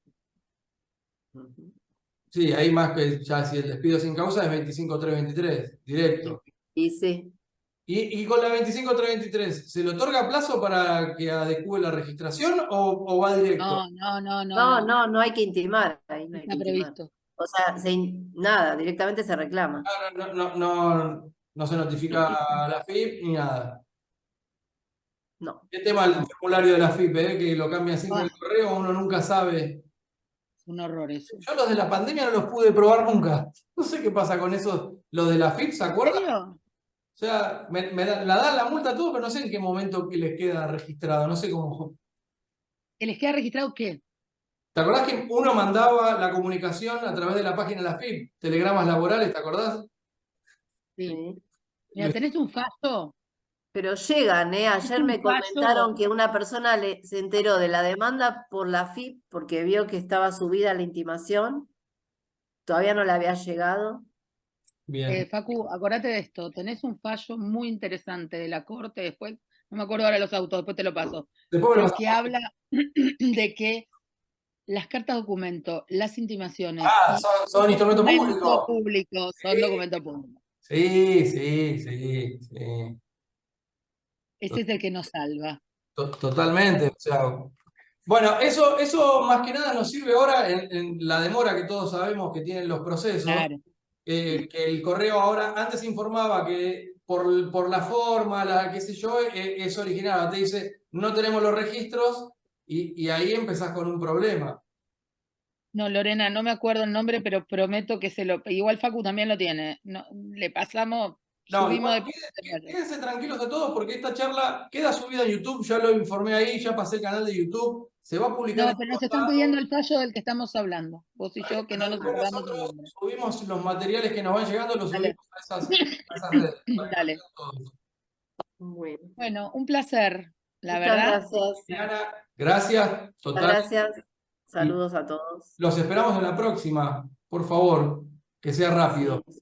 Sí, ahí más que ya si el despido sin causa es 25.323, directo. Y sí. Y con la 25.323, ¿se le otorga plazo para que adecue la registración o va directo? No hay que intimar. Ahí no hay Está que intimar. previsto. O sea, nada, directamente se reclama. No se notifica a la FIP ni nada. No. ¿Qué tema el formulario de la FIP, que lo cambia así con el correo? Uno nunca sabe. Es un horror eso. Yo los de la pandemia no los pude probar nunca. No sé qué pasa con eso. Los de la FIP, ¿se acuerdan? ¿En serio? O sea, la dan la multa todo, pero no sé en qué momento que les queda registrado. No sé cómo. ¿Que les queda registrado qué? ¿Te acordás que uno mandaba la comunicación a través de la página de la FIP? Telegramas laborales, ¿te acordás? Sí. Mira, ¿tenés un fallo? Pero llegan, ¿eh? Ayer me comentaron que una persona se enteró de la demanda por la FIP porque vio que estaba subida la intimación. Todavía no le había llegado. Bien. Facu, acordate de esto. Tenés un fallo muy interesante de la Corte, después, no me acuerdo ahora los autos, después te lo paso. Después me lo Pero que habla de que las cartas documento, las intimaciones son instrumento documento público. público, son Sí. documento público. Sí. Ese es el que nos salva. Totalmente. O sea, bueno, eso más que nada nos sirve ahora en la demora que todos sabemos que tienen los procesos. Claro. Que el correo ahora, antes informaba que por la forma, qué sé yo, es original. Ahora te dice, no tenemos los registros y ahí empezás con un problema. No, Lorena, no me acuerdo el nombre, pero prometo que igual Facu también lo tiene. No, le pasamos, No, subimos igual, de... quédense tranquilos a todos porque esta charla queda subida en YouTube, ya lo informé ahí, ya pasé el canal de YouTube, se va a publicar No, en pero todos nos están lados. pidiendo el fallo del que estamos hablando. Vos y yo, que no nos acordamos el Nosotros nombre. subimos los materiales que nos van llegando, los Dale. subimos a esas redes. para que Dale. lo vean todos. Bueno, un placer, la Muchas verdad. gracias. Diana, gracias, Muchas total. gracias. Saludos a todos. Los esperamos en la próxima, por favor, que sea rápido. Sí.